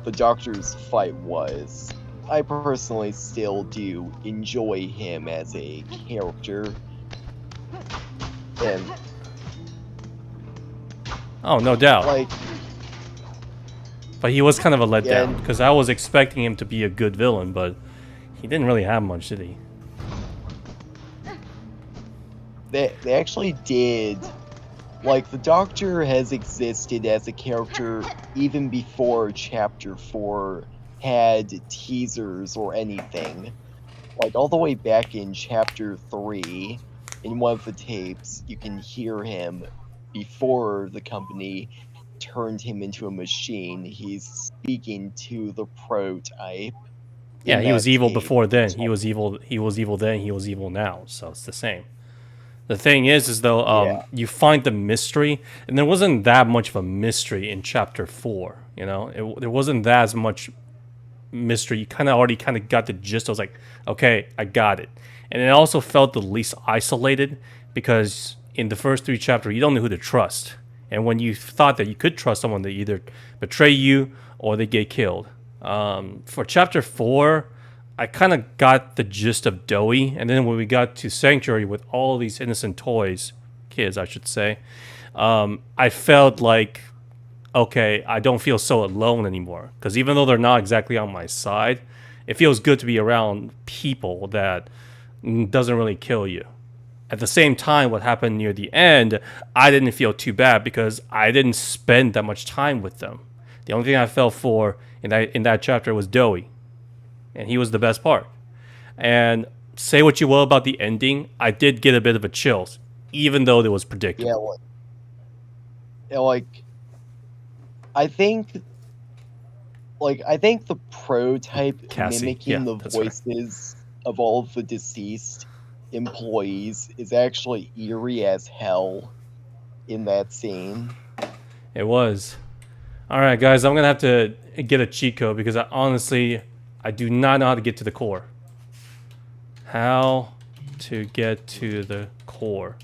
the Doctor's fight was, I personally still do enjoy him as a character. And, Oh, no doubt. like, But he was kind of a letdown Yeah. because I was expecting him to be a good villain, but he didn't really have much, did he? they actually did. Like, the Doctor has existed as a character even before Chapter 4 had teasers or anything. Like, all the way back in Chapter 3, in one of the tapes, you can hear him before the company turned him into a machine. He's speaking to the prototype. Yeah, in he was that evil tape. before then. He was evil. He was evil then. He was evil now. So it's the same. The thing is though, Yeah. you find the mystery, and there wasn't that much of a mystery in chapter 4. You know, there wasn't that as much mystery. You already got the gist. I was like, okay, I got it. And it also felt the least isolated because in the first 3 chapters, you don't know who to trust. And when you thought that you could trust someone, they either betray you or they get killed. For chapter 4, I kind of got the gist of Doey, and then when we got to Sanctuary with all these innocent kids, I should say, I felt like, okay, I don't feel so alone anymore. Because even though they're not exactly on my side, it feels good to be around people that doesn't really kill you. At the same time, what happened near the end, I didn't feel too bad because I didn't spend that much time with them. The only thing I felt for in that chapter was Doey. and he was the best part. And say what you will about the ending, I did get a bit of a chills, even though it was predictable. Like I think the prototype Cassie, mimicking yeah, the that's her. voices of all of the deceased employees is actually eerie as hell in that scene. It was. All right, guys, I'm gonna have to get a cheat code because I do not know how to get to the core. How to get to the core.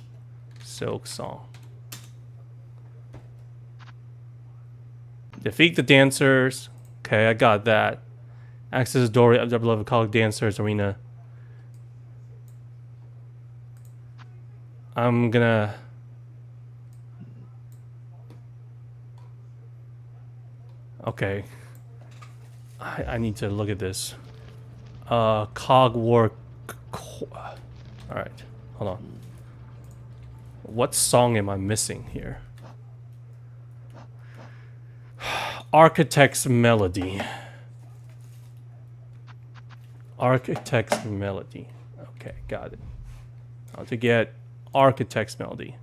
SILKSONG. Defeat the dancers. Okay, I got that. Access the door of the beloved college dancers arena. I'm gonna. Okay. I need to look at this. Cog work. Alright, hold on. What song am I missing here? Architect's Melody. Architect's Melody. Okay, got it. How to get Architect's Melody.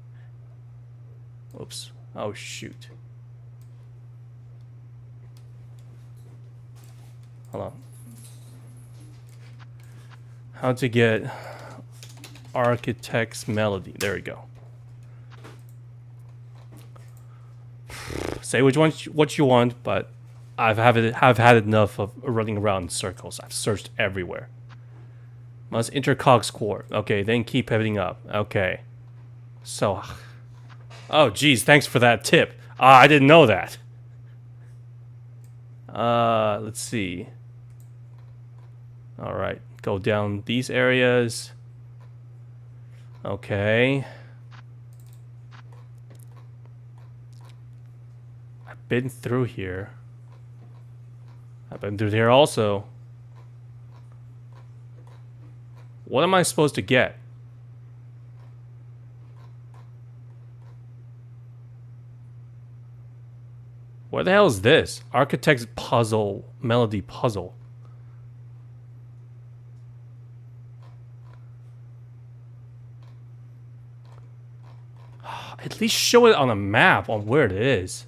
Oops. Oh, shoot. Hold on. How to get Architect's Melody. There we go. Say what you want, but I've had enough of running around in circles. I've searched everywhere. Must enter Cog's core. Okay, then keep heading up. Okay. So, oh geez, thanks for that tip. I didn't know that. Let's see. All right, go down these areas. Okay. I've been through here. I've been through here also. What am I supposed to get? What the hell is this? Architect's puzzle, melody puzzle. At least show it on a map on where it is.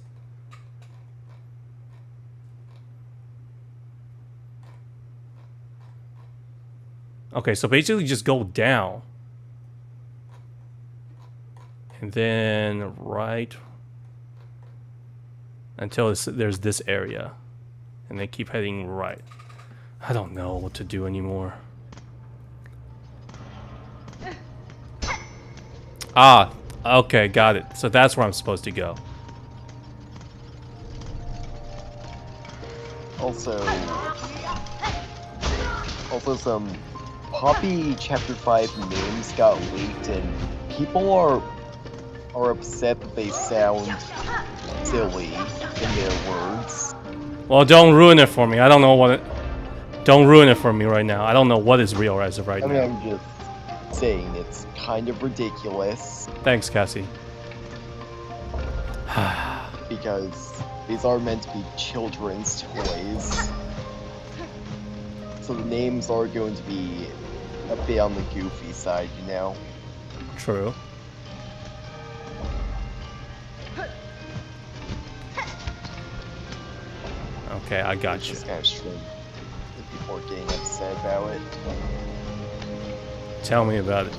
Okay, so basically just go down. And then right until there's this area. And then keep heading right. I don't know what to do anymore. Ah, okay, got it. So that's where I'm supposed to go. Also some Poppy Chapter 5 names got leaked, and people are upset that they sound silly in their words. Well, don't ruin it for me. I don't know what it... Don't ruin it for me right now. I don't know what is real as of right now. I'm just saying it's kind of ridiculous. Thanks, Cassie. Because these are meant to be children's toys. So the names are going to be a bit on the goofy side, you know? True. Okay, I got It's you. just kind of strange that people are getting upset about it. Tell me about it.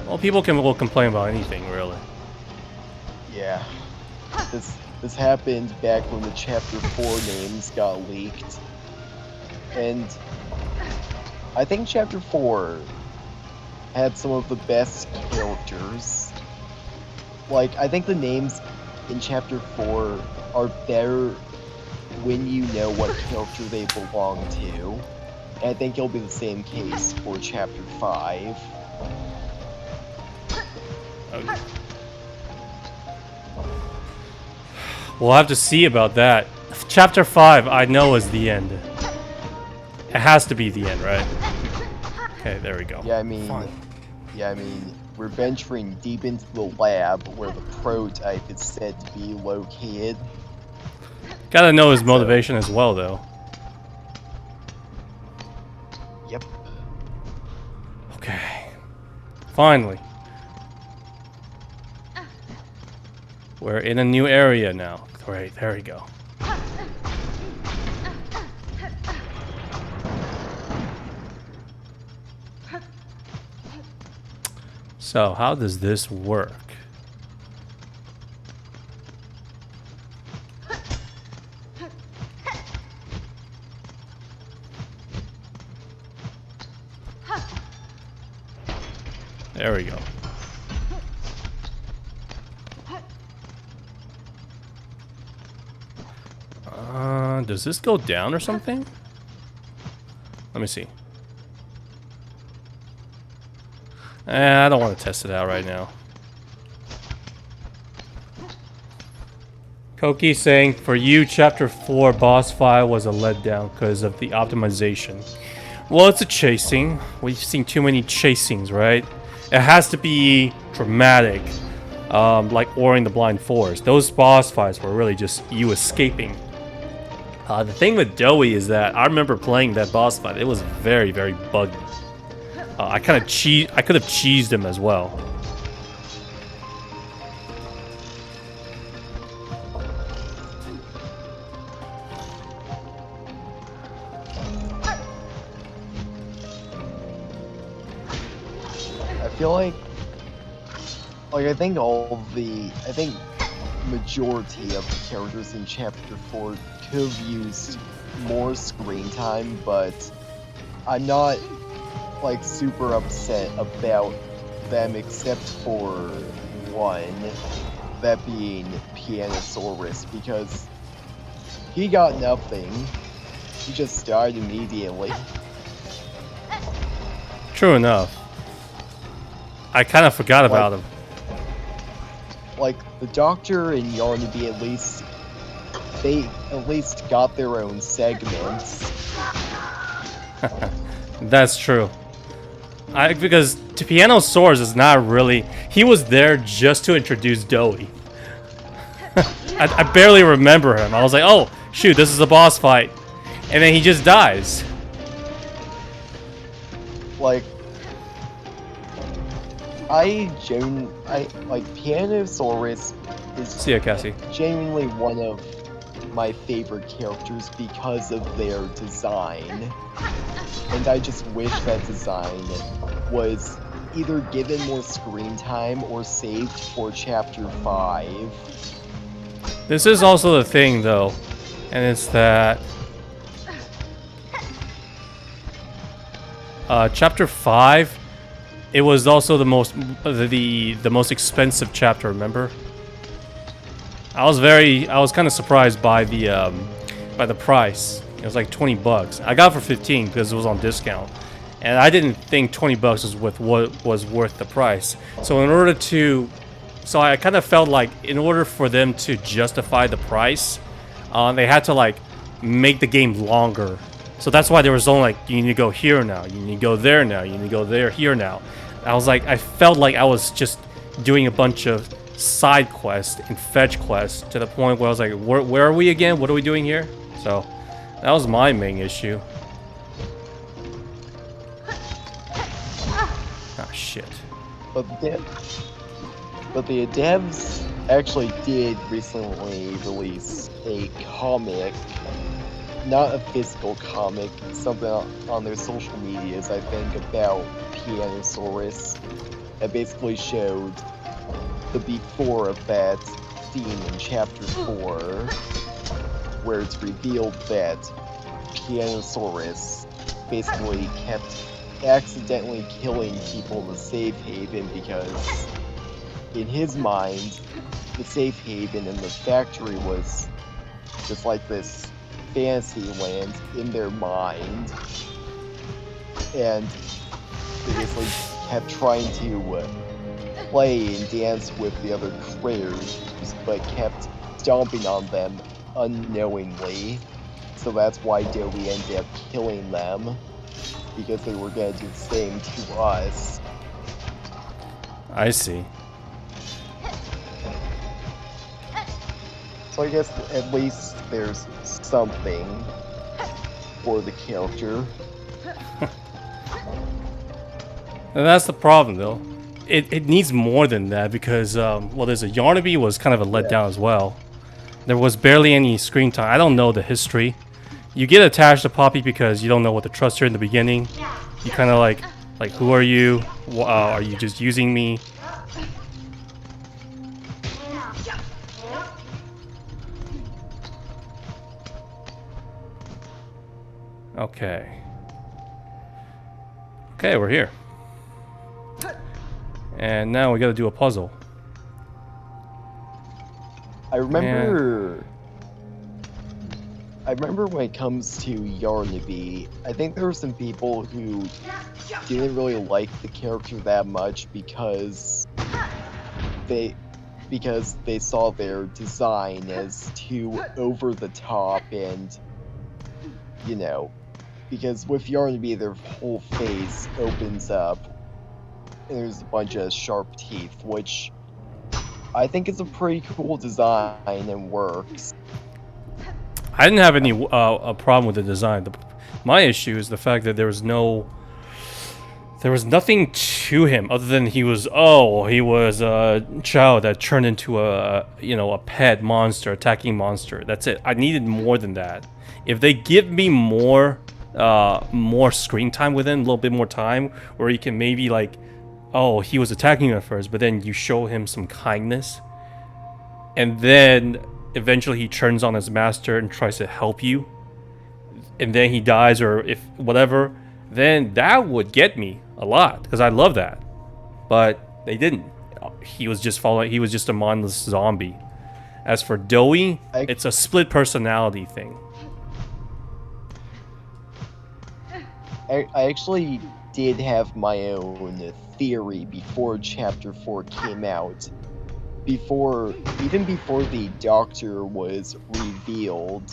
Well, people will complain about anything, really. Yeah. This happened back when the Chapter 4 names got leaked. And I think Chapter 4 had some of the best characters. Like, I think the names in Chapter 4 are better when you know what character they belong to. And I think it'll be the same case for Chapter 5. Okay. We'll have to see about that. Chapter 5, I know, is the end. It has to be the end, right? Okay, there we go. Yeah, I mean, we're venturing deep into the lab where the prototype is said to be located. Gotta know his motivation as well, though. Yep. Okay. Finally. We're in a new area now. Great, there we go. So, how does this work? There we go. Does this go down or something? Let me see. I don't want to test it out right now. Koki saying, for you, Chapter 4 boss fight was a letdown because of the optimization. Well, it's a chasing. We've seen too many chasings, right? It has to be dramatic, like Ori and the Blind Forest. Those boss fights were really just you escaping. The thing with Doey is that I remember playing that boss fight. It was very, very buggy. I could have cheesed him as well. I feel like I think majority of the characters in Chapter 4 could have used more screen time, but I'm not like super upset about them except for one, that being Pianosaurus, because he got nothing. He just died immediately. True enough. I kind of forgot about him. Like, the Doctor and Yarnaby they at least got their own segments. That's true. Because Pianosaurus is not really... He was there just to introduce Doey. I barely remember him. I was like, oh, shoot, this is a boss fight. And then he just dies. Like, Pianosaurus is See ya, Cassie. genuinely one of my favorite characters because of their design. And I just wish that design was either given more screen time or saved for Chapter 5. This is also the thing, though. And it's that... Chapter 5... It was also the most expensive chapter, remember? I was kind of surprised by the price. It was like 20 bucks. I got it for 15 because it was on discount. And I didn't think 20 bucks was worth the price. So I kind of felt like in order for them to justify the price, they had to like make the game longer. So that's why there was only like, you need to go here now, you need to go there now, you need to go here now. I felt like I was just doing a bunch of side quests and fetch quests to the point where I was like, where are we again? What are we doing here? So that was my main issue. Ah, shit. But the devs actually did recently release a comic, not a physical comic, something on their social medias, I think, about Pianosaurus that basically showed the before of that scene in Chapter 4, where it's revealed that Pianosaurus basically kept accidentally killing people in the safe haven because, in his mind, the safe haven and the factory was just like this fantasy land in their mind, and they basically kept trying to play and dance with the other critters, but kept stomping on them unknowingly. So that's why Doey ended up killing them, because they were gonna do the same to us. I see. So I guess at least there's something for the character. And that's the problem, though. It needs more than that because, well, there's a Yarnaby was kind of a letdown as well. There was barely any screen time. I don't know the history. You get attached to Poppy because you don't know what to trust her in the beginning. You kind of like, who are you? Are you just using me? Okay. Okay, we're here. And now we gotta do a puzzle. I remember when it comes to Yarnaby, I think there were some people who didn't really like the character that much because they saw their design as too over the top, and you know, because with Yarnaby their whole face opens up and there's a bunch of sharp teeth, which I think is a pretty cool design and works. I didn't have any a problem with the design. My issue is the fact that there was nothing to him other than he was a child that turned into a pet monster, attacking monster. That's it. I needed more than that. If they give me more screen time with him, a little bit more time, where he can maybe like, oh, he was attacking you at first, but then you show him some kindness, and then eventually he turns on his master and tries to help you, and then he dies, or if whatever, then that would get me a lot because I love that. But they didn't. He was just a mindless zombie. As for Doey, it's a split personality thing. I actually did have my own theory before Chapter 4 came out. Even before the Doctor was revealed.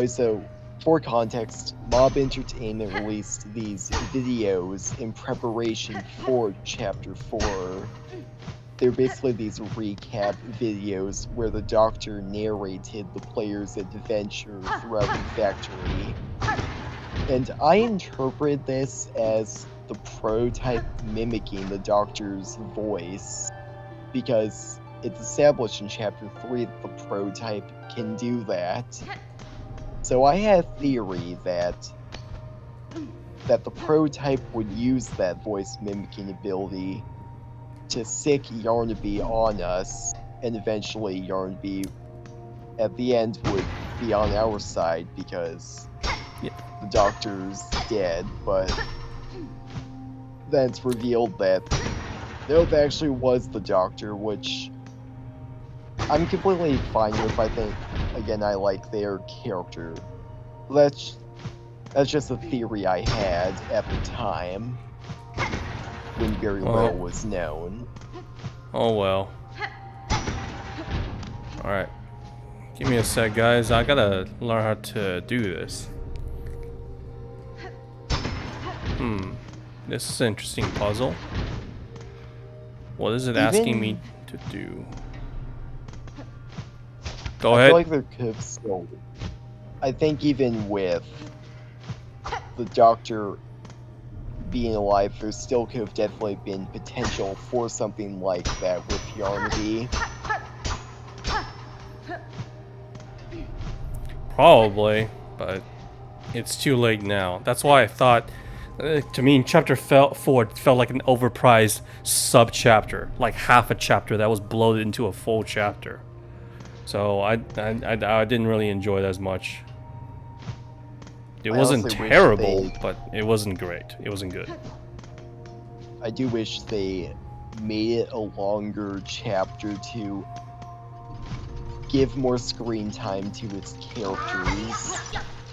So, for context, Mob Entertainment released these videos in preparation for Chapter 4. They're basically these recap videos where the Doctor narrated the player's adventure throughout the factory. And I interpret this as the prototype mimicking the Doctor's voice, because it's established in Chapter 3 that the prototype can do that. So I had a theory that the prototype would use that voice mimicking ability to sick Yarnaby on us, and eventually Yarnaby at the end would be on our side because the Doctor's dead, but then it's revealed that no, that actually was the Doctor, which I'm completely fine with. I think, again, I like their character. That's just a theory I had at the time when very little was known. Oh well. Alright. Give me a sec, guys. I gotta learn how to do this. This is an interesting puzzle. What is it asking me to do? Go ahead. I feel like there could still... I think even with the Doctor being alive, there still could have definitely been potential for something like that with Yarnaby. Probably, but it's too late now. That's why I thought, to me, Chapter 4 felt like an overpriced sub-chapter, like half a chapter that was bloated into a full chapter. So I didn't really enjoy it as much. It wasn't terrible, but it wasn't great. It wasn't good. I do wish they made it a longer chapter to give more screen time to its characters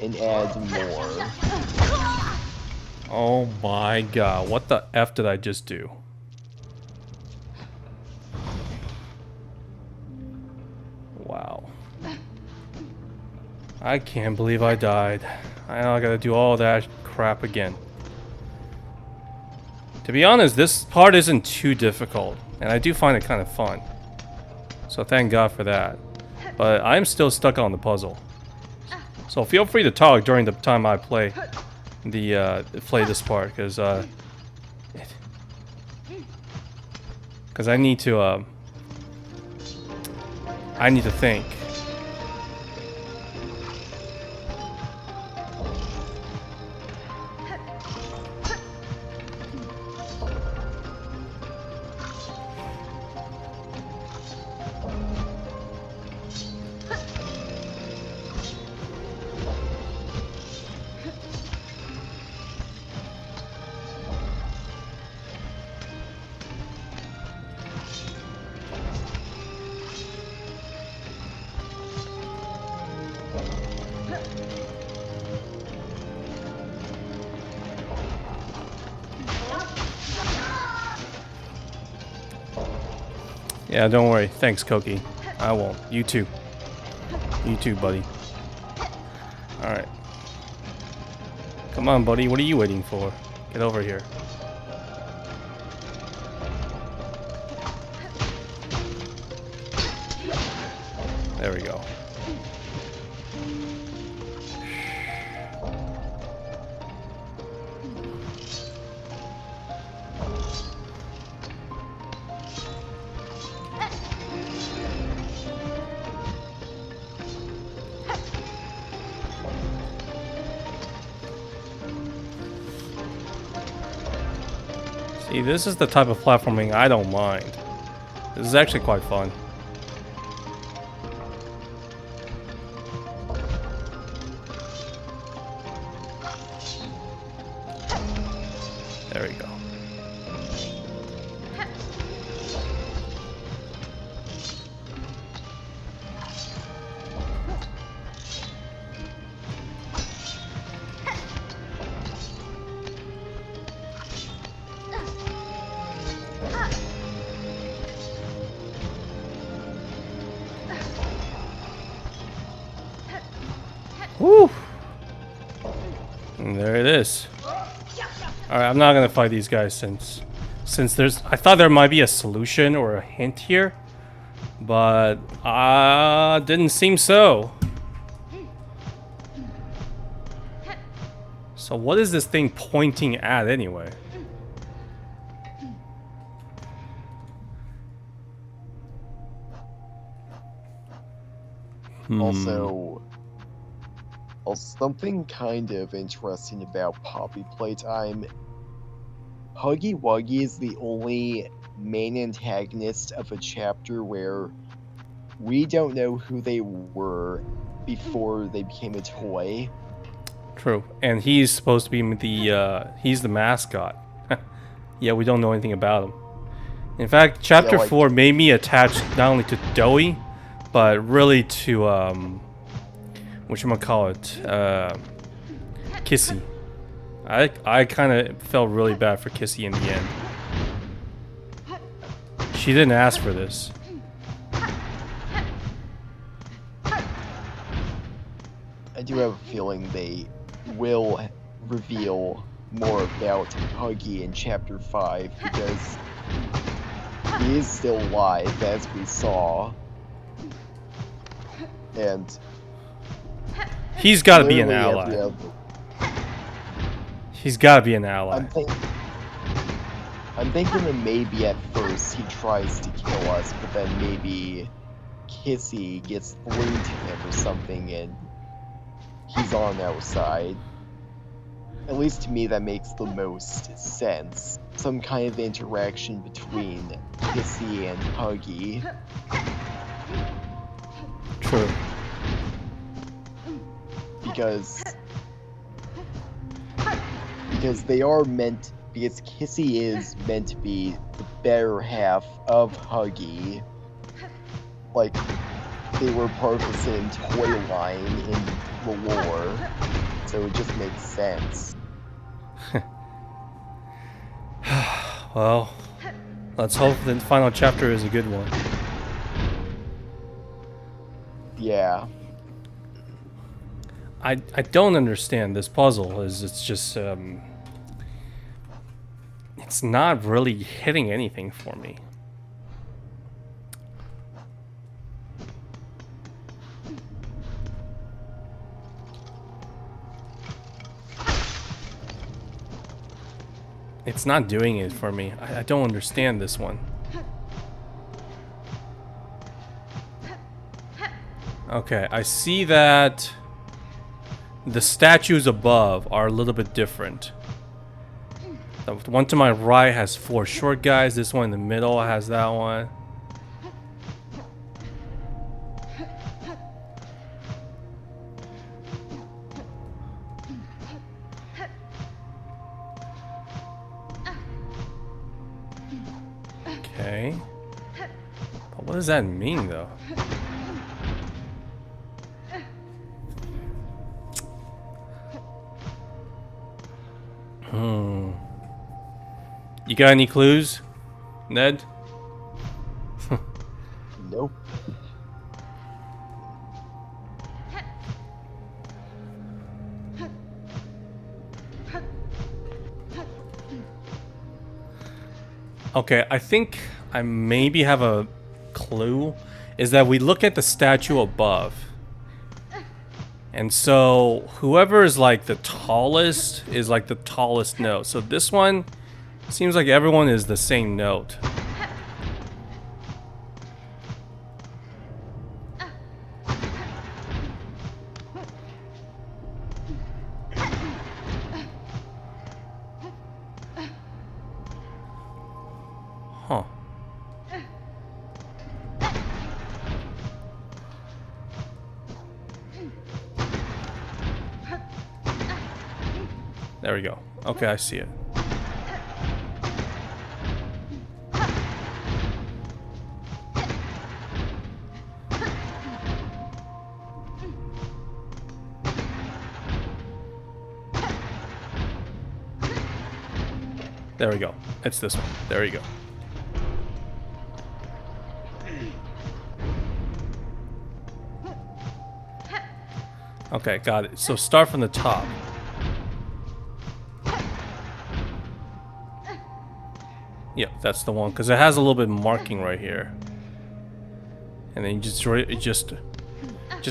and add more. Oh my god, what the F did I just do? Wow. I can't believe I died. I gotta do all that crap again. To be honest, this part isn't too difficult, and I do find it kind of fun. So thank God for that. But I'm still stuck on the puzzle. So feel free to talk during the time I play. play this part because I need to think. Yeah, don't worry. Thanks, Koki. I won't. You too. You too, buddy. Alright. Come on, buddy. What are you waiting for? Get over here. There we go. See, this is the type of platforming I don't mind. This is actually quite fun. There we go. Woo! And there it is. Alright, I'm not gonna fight these guys since there's... I thought there might be a solution or a hint here, but didn't seem so. So what is this thing pointing at anyway? Also, something kind of interesting about Poppy Playtime. Huggy Wuggy is the only main antagonist of a chapter where we don't know who they were before they became a toy. True, and he's supposed to be he's the mascot. Yeah, we don't know anything about him. In fact, chapter 4 made me attached not only to Doey, but really to whatchamacallit, Kissy. I kind of felt really bad for Kissy in the end. She didn't ask for this. I do have a feeling they will reveal more about Huggy in chapter 5 because he is still alive, as we saw. And he's got to be an ally. He's got to be an ally. I'm thinking that maybe at first he tries to kill us, but then maybe Kissy gets through to him or something and he's on our side. At least to me that makes the most sense. Some kind of interaction between Kissy and Huggy. True. Because Kissy is meant to be the better half of Huggy. Like, they were part of the same toy line in the lore, so it just makes sense. Well, let's hope the final chapter is a good one. Yeah. I don't understand this puzzle. It's just it's not really hitting anything for me. It's not doing it for me. I don't understand this one. Okay, I see that the statues above are a little bit different. The one to my right has 4 short guys. This one in the middle has that one. Okay. But what does that mean, though? You got any clues, Ned? Nope. Okay, I think I maybe have a clue. Is that we look at the statue above. And so whoever is like the tallest is like the tallest note. So this one seems like everyone is the same note. Huh. There we go. Okay, I see it. There we go. It's this one. There you go. Okay, got it. So start from the top. Yep, that's the one, because it has a little bit of marking right here. And then you just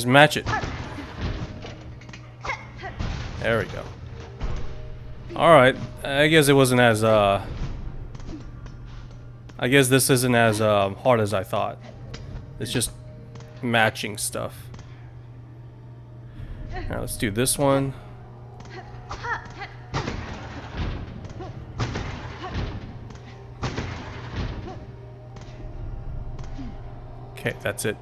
match it. There we go. Alright, I guess it wasn't as, I guess this isn't as hard as I thought. It's just matching stuff. Now let's do this one. Okay, that's it.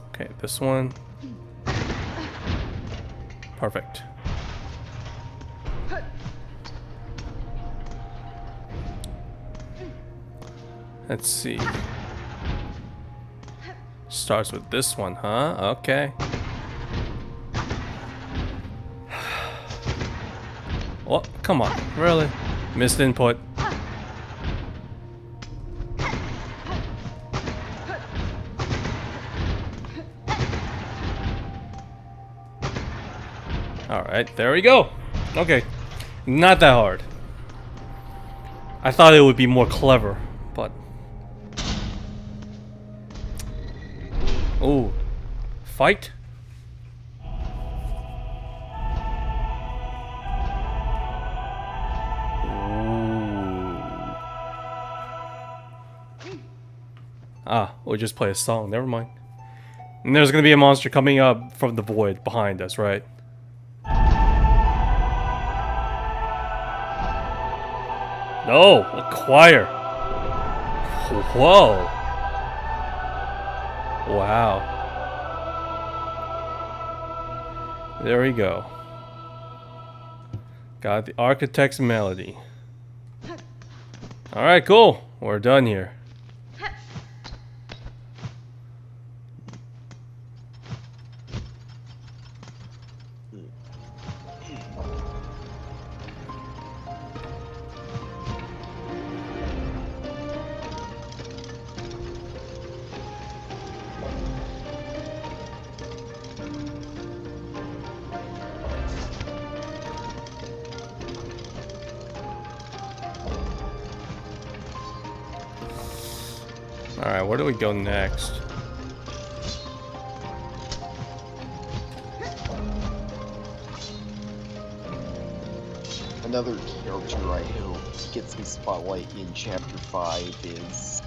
Okay, this one. Perfect. Let's see. Starts with this one, huh? Okay. Oh, come on. Really? Missed input. Alright, there we go. Okay. Not that hard. I thought it would be more clever, but... Ooh. Fight? Ah, we'll just play a song. Never mind. And there's gonna be a monster coming up from the void behind us, right? No, a choir. Whoa. Wow. There we go. Got the architect's melody. Alright, cool. We're done here. Alright, where do we go next? another character I hope gets some spotlight in Chapter 5 is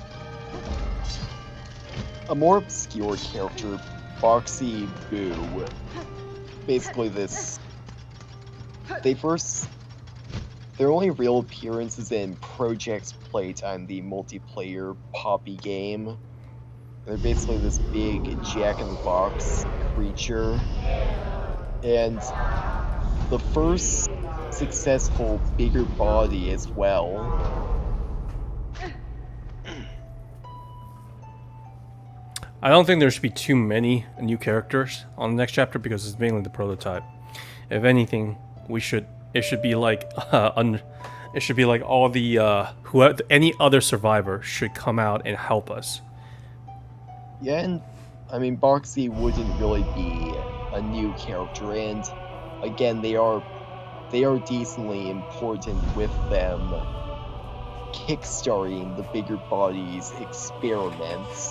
a more obscure character, Boxy Boo. Basically this... Their only real appearance is in Project Playtime, the multiplayer Poppy game. They're basically this big jack-in-the-box creature. And the first successful bigger body as well. I don't think there should be too many new characters on the next chapter because it's mainly the prototype. If anything, it should be like it should be like all the any other survivor should come out and help us. Yeah, and I mean Boxy wouldn't really be a new character, and again they are decently important with them kickstarting the bigger bodies experiments.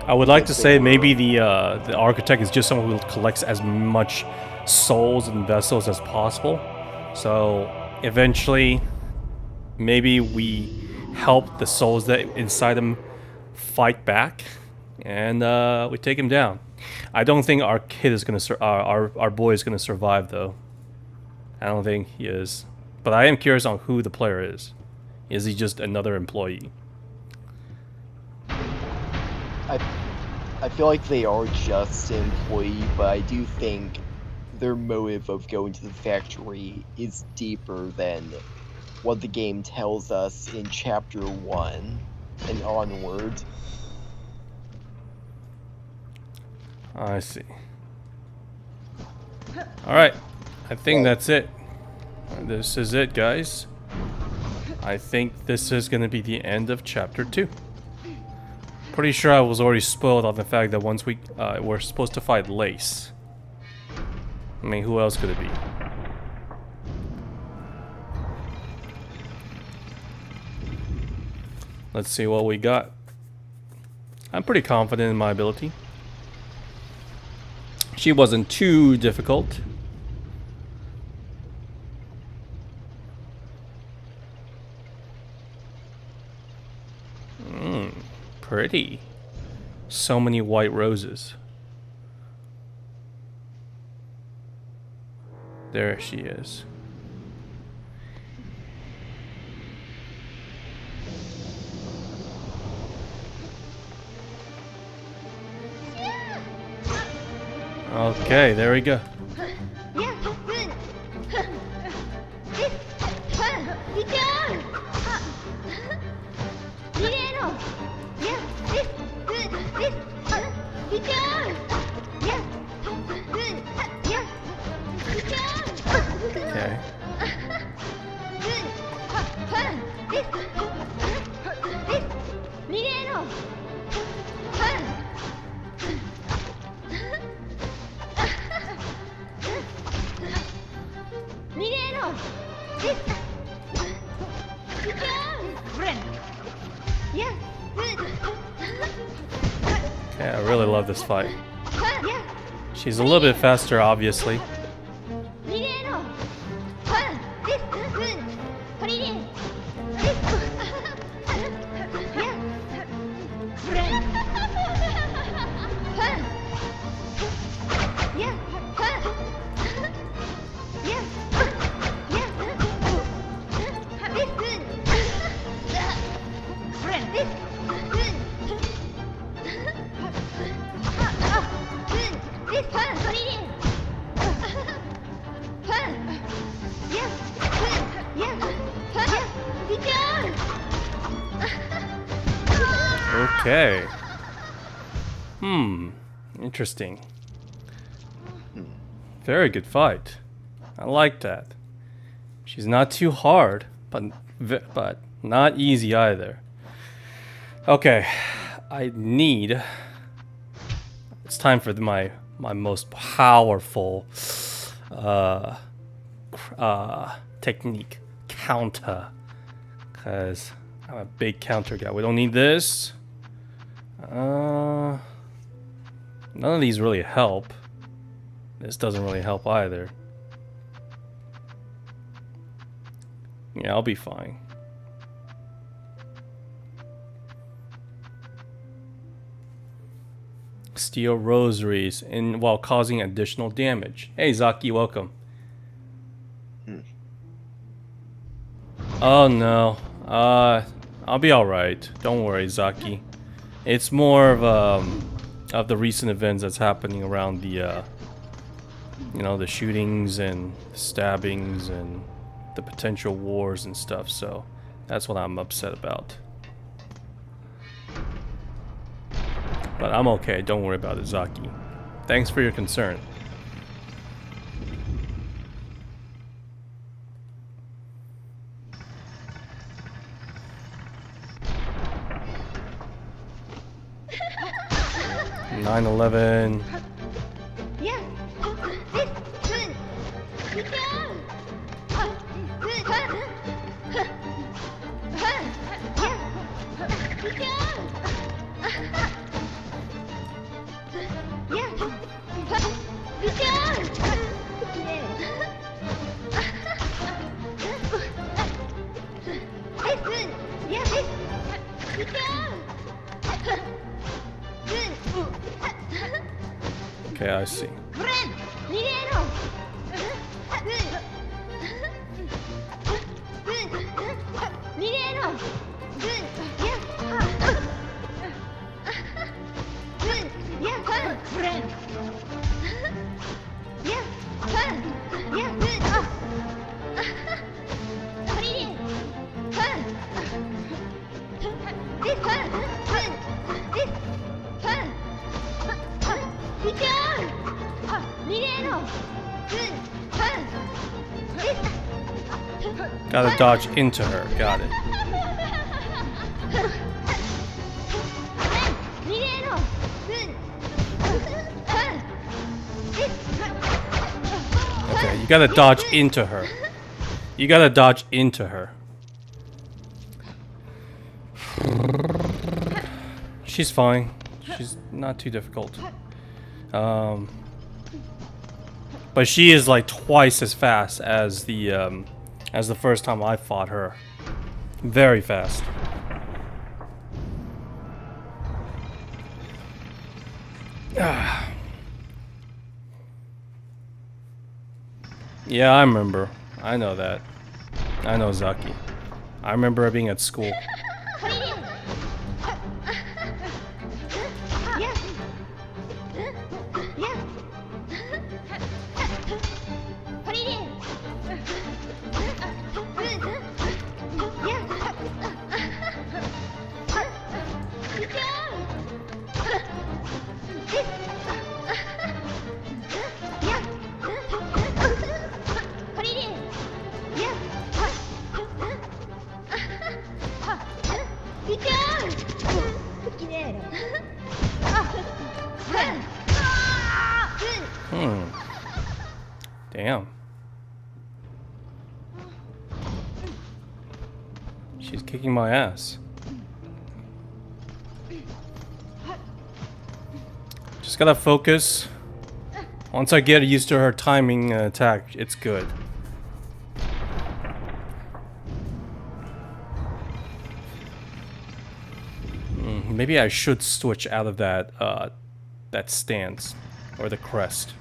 I would like to say maybe the architect is just someone who collects as much souls and vessels as possible. So eventually, maybe we help the souls that inside them fight back, and we take him down. I don't think our kid is gonna our boy is gonna survive though. I don't think he is. But I am curious on who the player is. Is he just another employee? I feel like they are just an employee, but I do think their motive of going to the factory is deeper than what the game tells us in Chapter 1 and onward. I see. Alright, I think that's it. This is it, guys. I think this is going to be the end of Chapter 2. Pretty sure I was already spoiled on the fact that once we're supposed to fight Lace. I mean, who else could it be? Let's see what we got. I'm pretty confident in my ability. She wasn't too difficult. Pretty. So many white roses. There she is. Okay, there we go. Okay. Okay, I really love this fight. She's a little bit faster, obviously. Okay. Interesting. Very good fight. I like that. She's not too hard, but not easy either. Okay, it's time for my most powerful technique, counter, because I'm a big counter guy. We don't need this. None of these really help. This doesn't really help either. Yeah, I'll be fine. Steal rosaries and while causing additional damage. Hey Zaki, welcome. Oh no. I'll be alright. Don't worry, Zaki. It's more of the recent events that's happening around the you know, the shootings and stabbings and the potential wars and stuff, so that's what I'm upset about. But I'm okay, don't worry about it, Zaki. Thanks for your concern. Nine 11. Okay, I see. Gotta dodge into her, got it. Okay, you gotta dodge into her. You gotta dodge into her. She's fine. She's not too difficult. But she is like twice as fast as the first time I fought her. Very fast. Yeah, I remember. I know that. I know Zaki. I remember her being at school. Damn. She's kicking my ass. Just gotta focus. Once I get used to her timing attack, it's good. Maybe I should switch out of that that stance or the crest.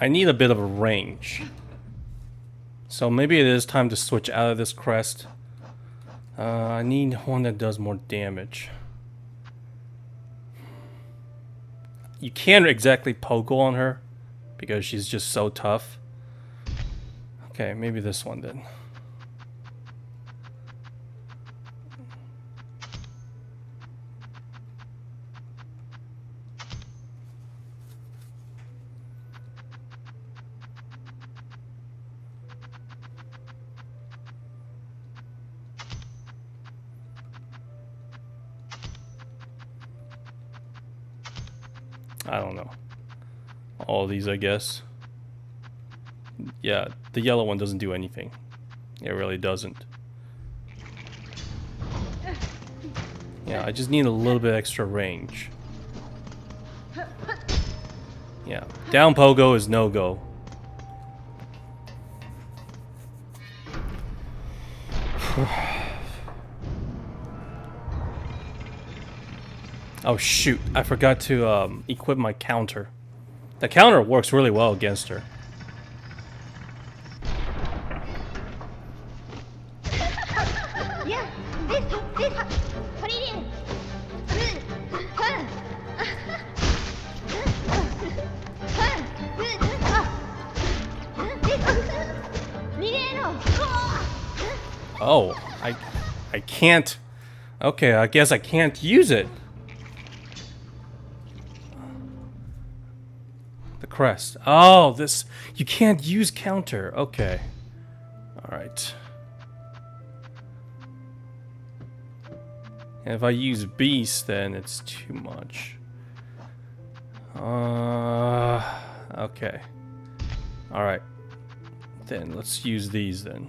I need a bit of a range. So maybe it is time to switch out of this crest. I need one that does more damage. You can't exactly pogo on her because she's just so tough. Okay, maybe this one then. I don't know. All these, I guess. Yeah, the yellow one doesn't do anything. It really doesn't. Yeah, I just need a little bit extra range. Yeah, down pogo is no go. Oh shoot, I forgot to equip my counter. The counter works really well against her. Oh, I can't. Okay, I guess I can't use it. The crest. Oh, this, you can't use counter. Okay. All right. And if I use beast, then it's too much. Okay. All right. Then let's use these then.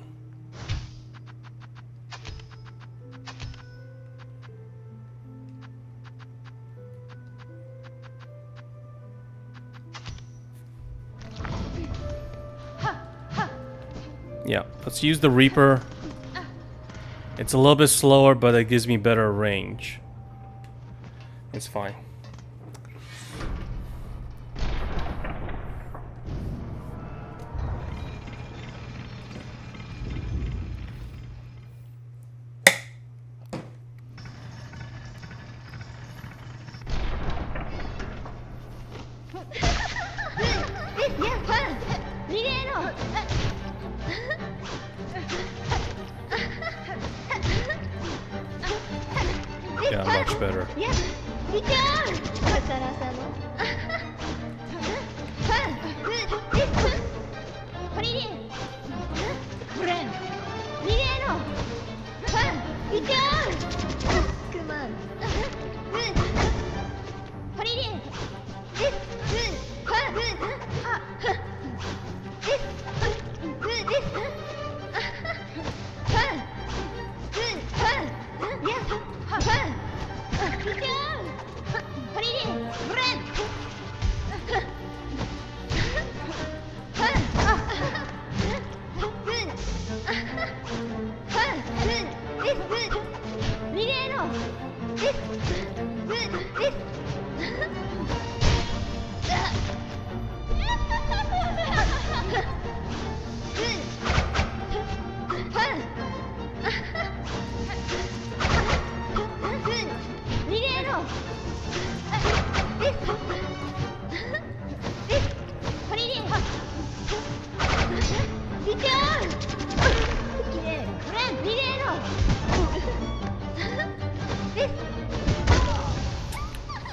Yeah, let's use the Reaper. It's a little bit slower, but it gives me better range. It's fine. Yeah, much better.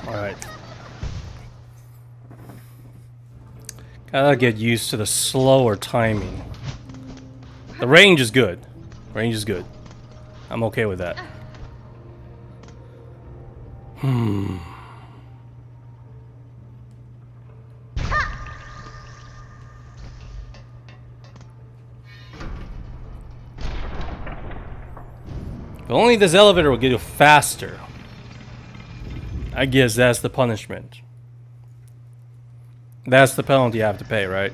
Alright. Gotta get used to the slower timing. The range is good. Range is good. I'm okay with that. If only this elevator would get you faster. I guess that's the punishment. That's the penalty you have to pay, right?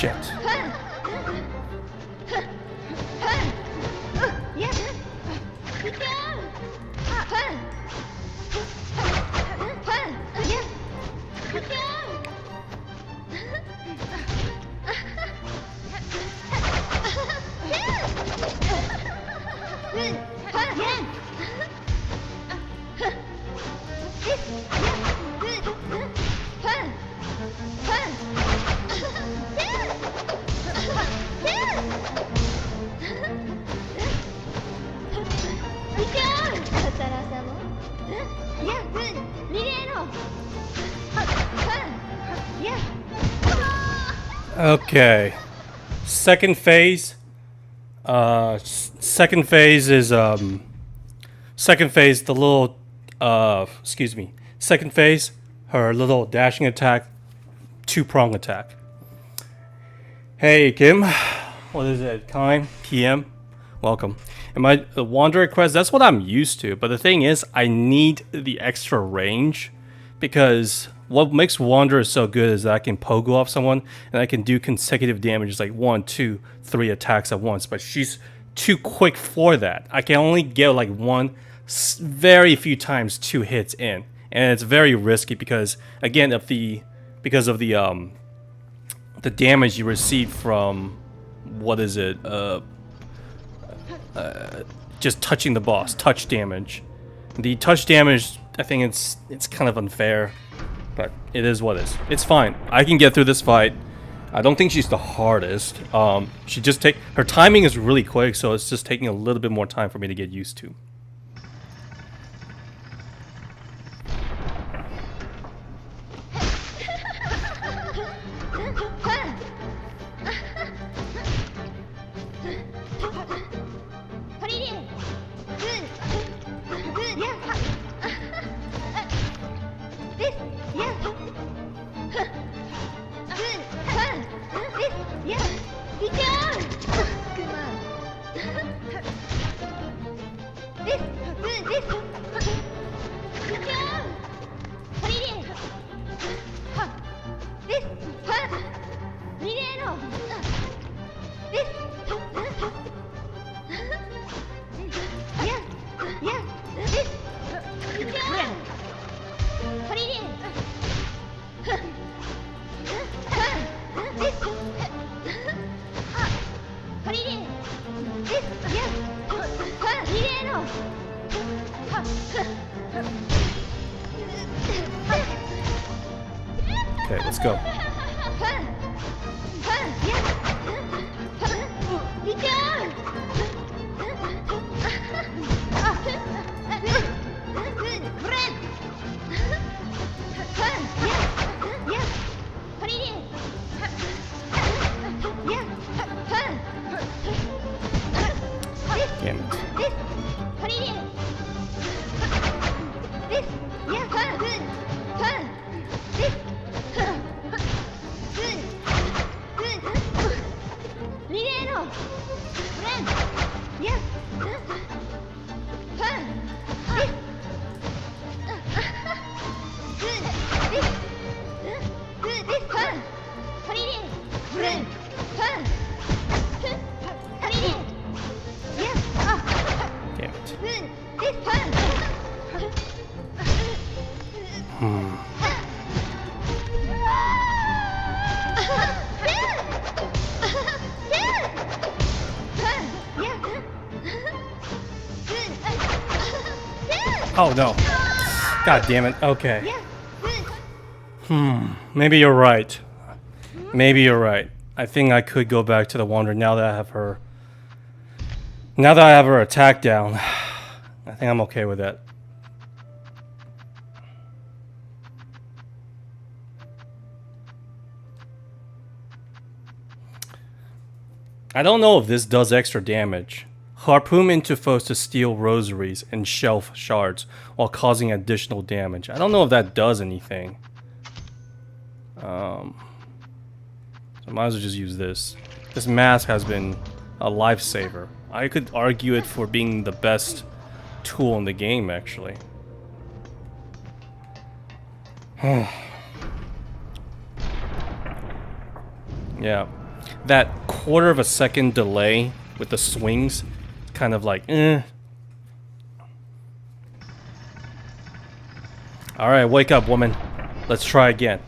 Shit. Okay. Second phase. Second phase is second phase, the little excuse me. Second phase, her little dashing attack, two-prong attack. Hey Kim, what is it? Time PM. Welcome. And my Wanderer quest, that's what I'm used to. But the thing is, I need the extra range because what makes Wanderer so good is that I can pogo off someone and I can do consecutive damages like 1, 2, 3 attacks at once. But she's too quick for that. I can only get like very few times 2 hits in, and it's very risky because again because of the damage you receive from just touching the boss, touch damage. The touch damage, I think it's kind of unfair, but it is what it is. It's fine. I can get through this fight. I don't think she's the hardest. Her timing is really quick, so it's just taking a little bit more time for me to get used to. Okay, let's go. Damn it. Damn it. Oh no. God damn it. Okay. Maybe you're right. Maybe you're right. I think I could go back to the Wanderer now that I have her. Now that I have her attack down. I think I'm okay with that. I don't know if this does extra damage. Harpoon into foes to steal rosaries and shelf shards while causing additional damage. I don't know if that does anything. So I might as well just use this. This mask has been a lifesaver. I could argue it for being the best tool in the game, actually. Yeah. That quarter of a second delay with the swings, kind of like, eh. Alright, wake up, woman. Let's try again.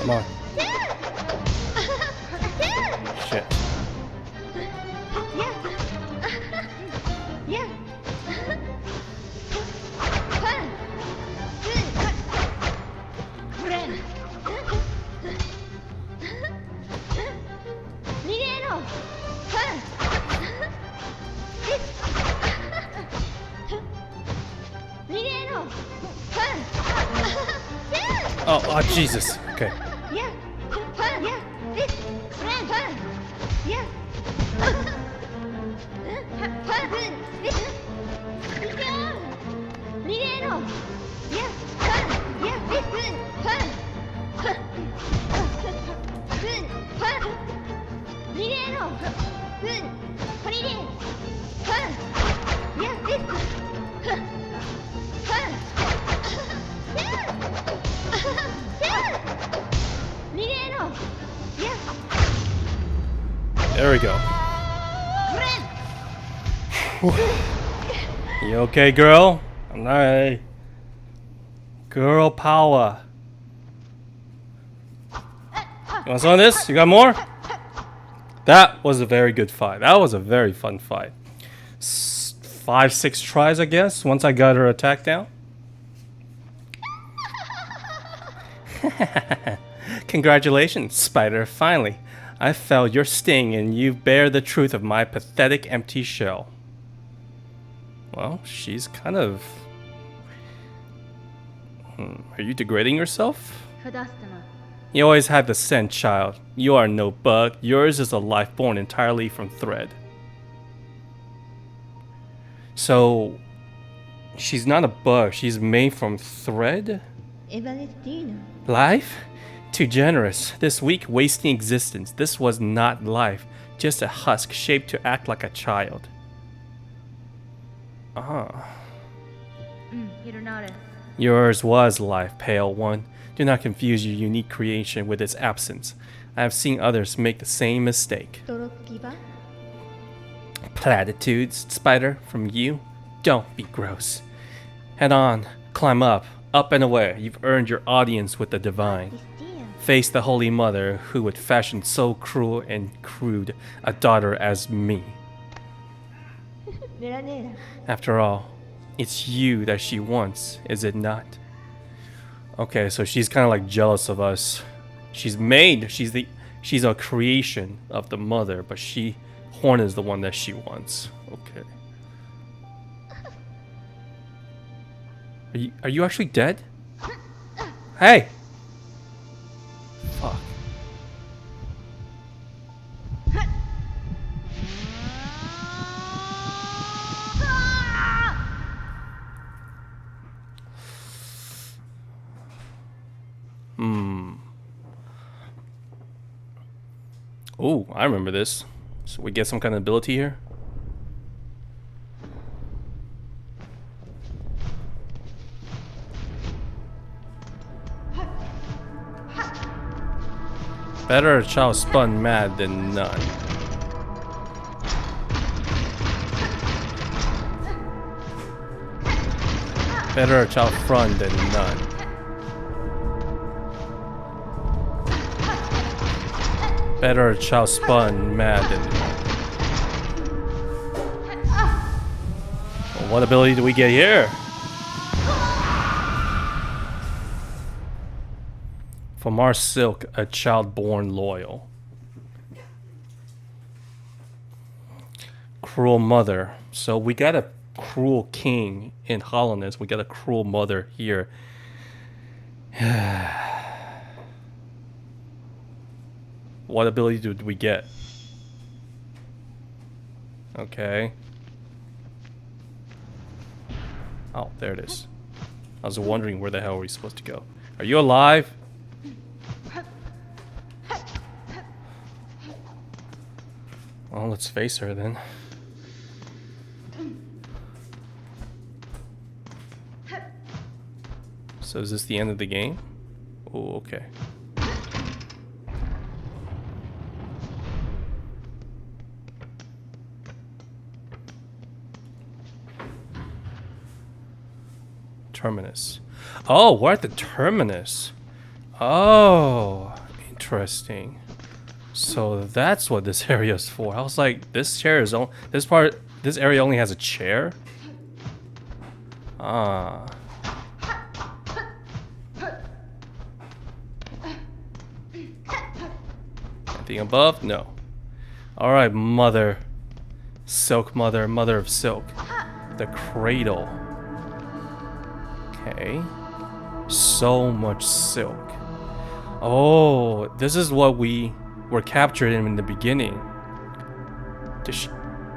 Come on. Shit. Oh, Jesus. Okay. There we go. You okay, girl? Alright. Girl power. You want some of this? You got more? That was a very good fight. That was a very fun fight. 5-6 tries, I guess, once I got her attack down. Congratulations, Spider. Finally, I felt your sting and you bear the truth of my pathetic empty shell. Well, she's kind of... Are you degrading yourself? You always had the scent, child. You are no bug. Yours is a life born entirely from thread. So, she's not a bug. She's made from thread? Life? Too generous. This weak, wasting existence. This was not life. Just a husk shaped to act like a child. Yours was life, pale one. Do not confuse your unique creation with its absence. I have seen others make the same mistake. Platitudes, Spider, from you? Don't be gross. Head on, climb up and away. You've earned your audience with the divine. Face the Holy Mother who would fashion so cruel and crude a daughter as me. After all, it's you that she wants, is it not? Okay, so she's kind of like jealous of us. She's a creation of the mother, but Horn is the one that she wants. Okay. Are you actually dead? Hey! Fuck. Oh, I remember this. So we get some kind of ability here? Better a child spun mad than none. Better a child front than none. Better a child spun mad than none. Well, what ability do we get here? From our silk, a child born loyal. Cruel mother. So we got a cruel king in Hollowness. We got a cruel mother here. What ability did we get? Okay. Oh, there it is. I was wondering where the hell are we supposed to go. Are you alive? Well, let's face her then. So is this the end of the game? Oh, okay. Terminus. Oh, we're at the terminus. Oh, interesting. So that's what this area is for. I was like, this area only has a chair? Ah. Anything above? No. Alright, mother. Silk mother, mother of silk. The cradle. Okay. So much silk. Oh, this is what we were captured in the beginning.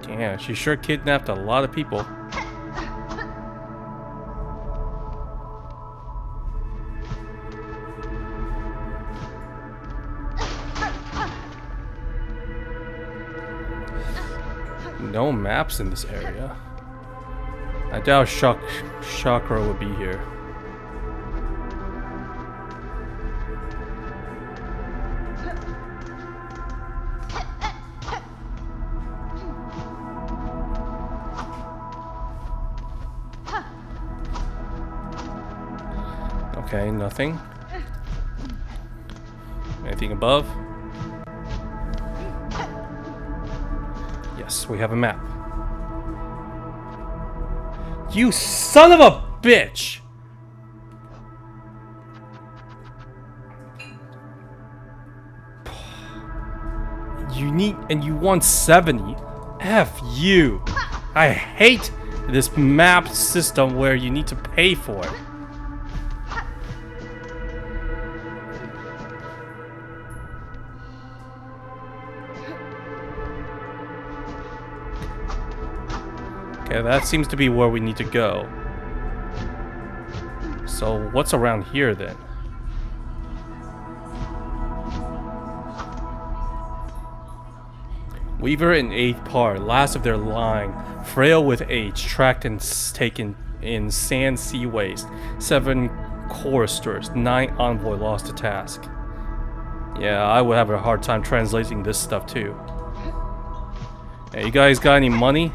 Damn, she sure kidnapped a lot of people. No maps in this area. I doubt Chakra would be here. Okay, nothing. Anything above? Yes, we have a map. You son of a bitch! You want 70. F you. I hate this map system where you need to pay for it. Okay, that seems to be where we need to go. So what's around here then? Weaver and 8th par, last of their line, frail with age, tracked and taken in sand sea waste, 7 choristers, 9 envoy lost to task. Yeah, I would have a hard time translating this stuff too. Hey, you guys got any money?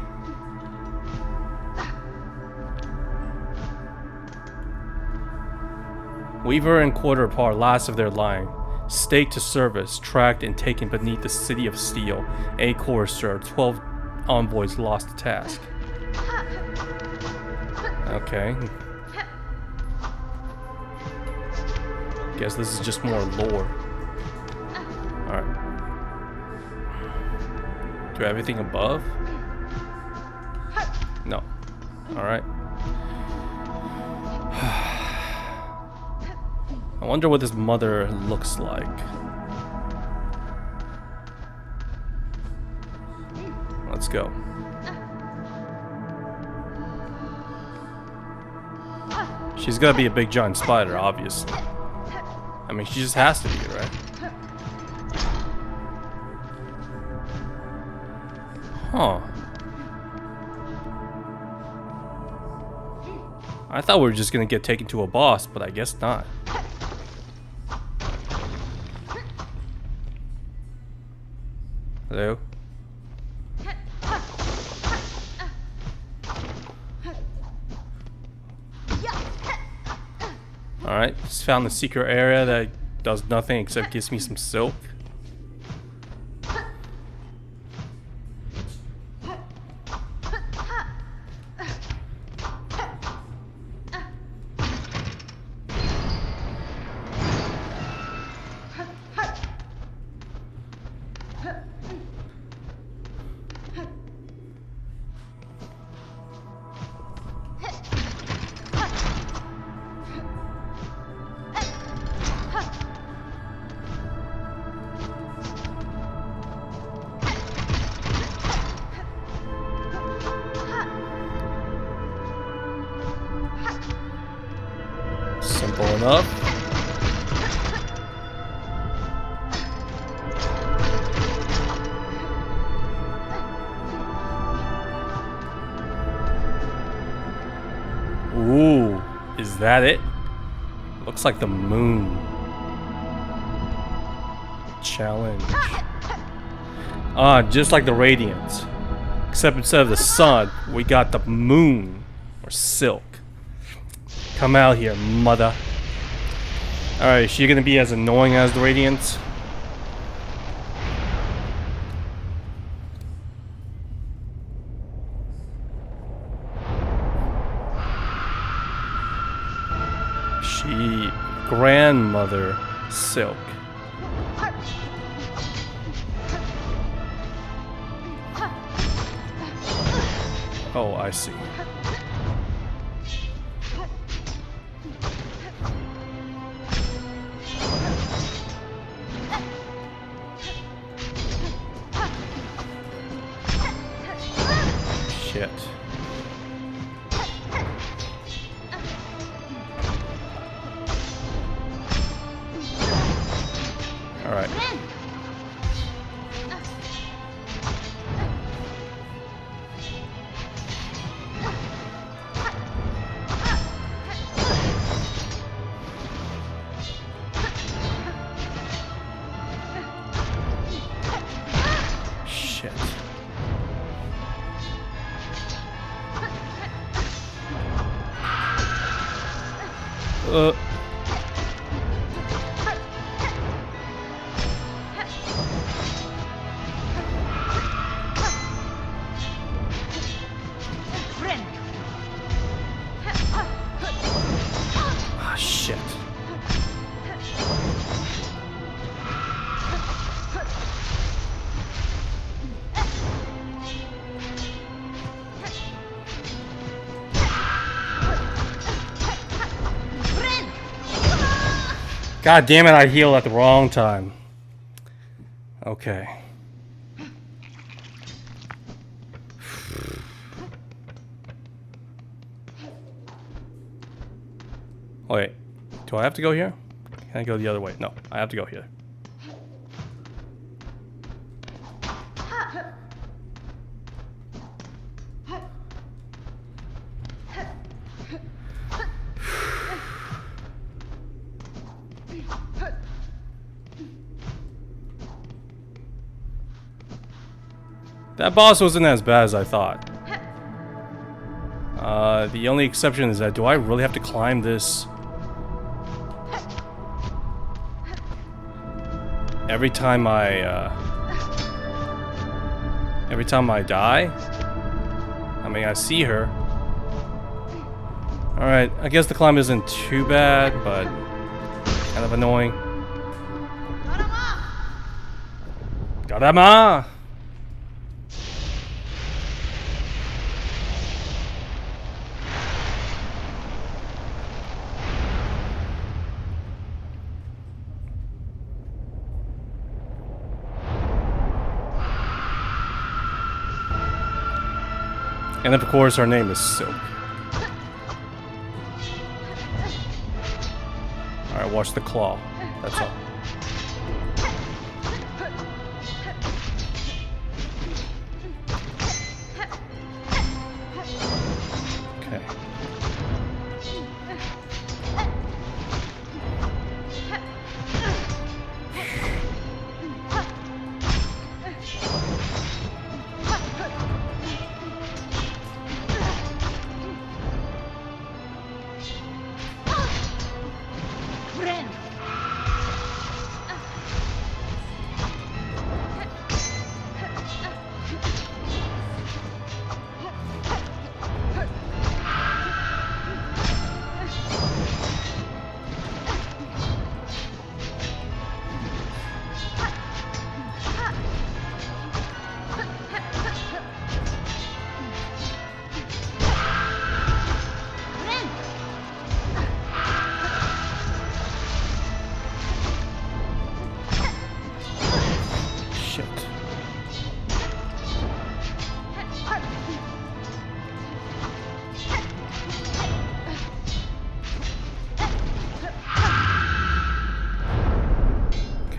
Weaver and quarter par, last of their line, staked to service, tracked and taken beneath the city of steel, 8 chorister, 12 envoys lost to task. Okay. Guess this is just more lore. Alright. Do I have anything above? No. Alright. I wonder what this mother looks like. Let's go. She's gotta be a big giant spider, obviously. I mean, she just has to be, right? Huh. I thought we were just gonna get taken to a boss, but I guess not. Hello? Alright, just found the secret area that does nothing except gives me some silk. Simple enough. Ooh, is that it? Looks like the moon. Challenge. Ah, just like the Radiance. Except instead of the sun, we got the moon. Or silk. Come out here, mother. Alright, is she gonna be as annoying as the Radiance? Grandmother Silk. Oh, I see. Shit. Alright. Uh. Ah, shit. God damn it, I healed at the wrong time. Okay. Wait, do I have to go here? Can I go the other way? No, I have to go here. That boss wasn't as bad as I thought. The only exception is that do I really have to climb this every time I die? I mean, I see her. Alright, I guess the climb isn't too bad, but kind of annoying. Garama! And of course, her name is Silk. Alright, watch the claw. That's all.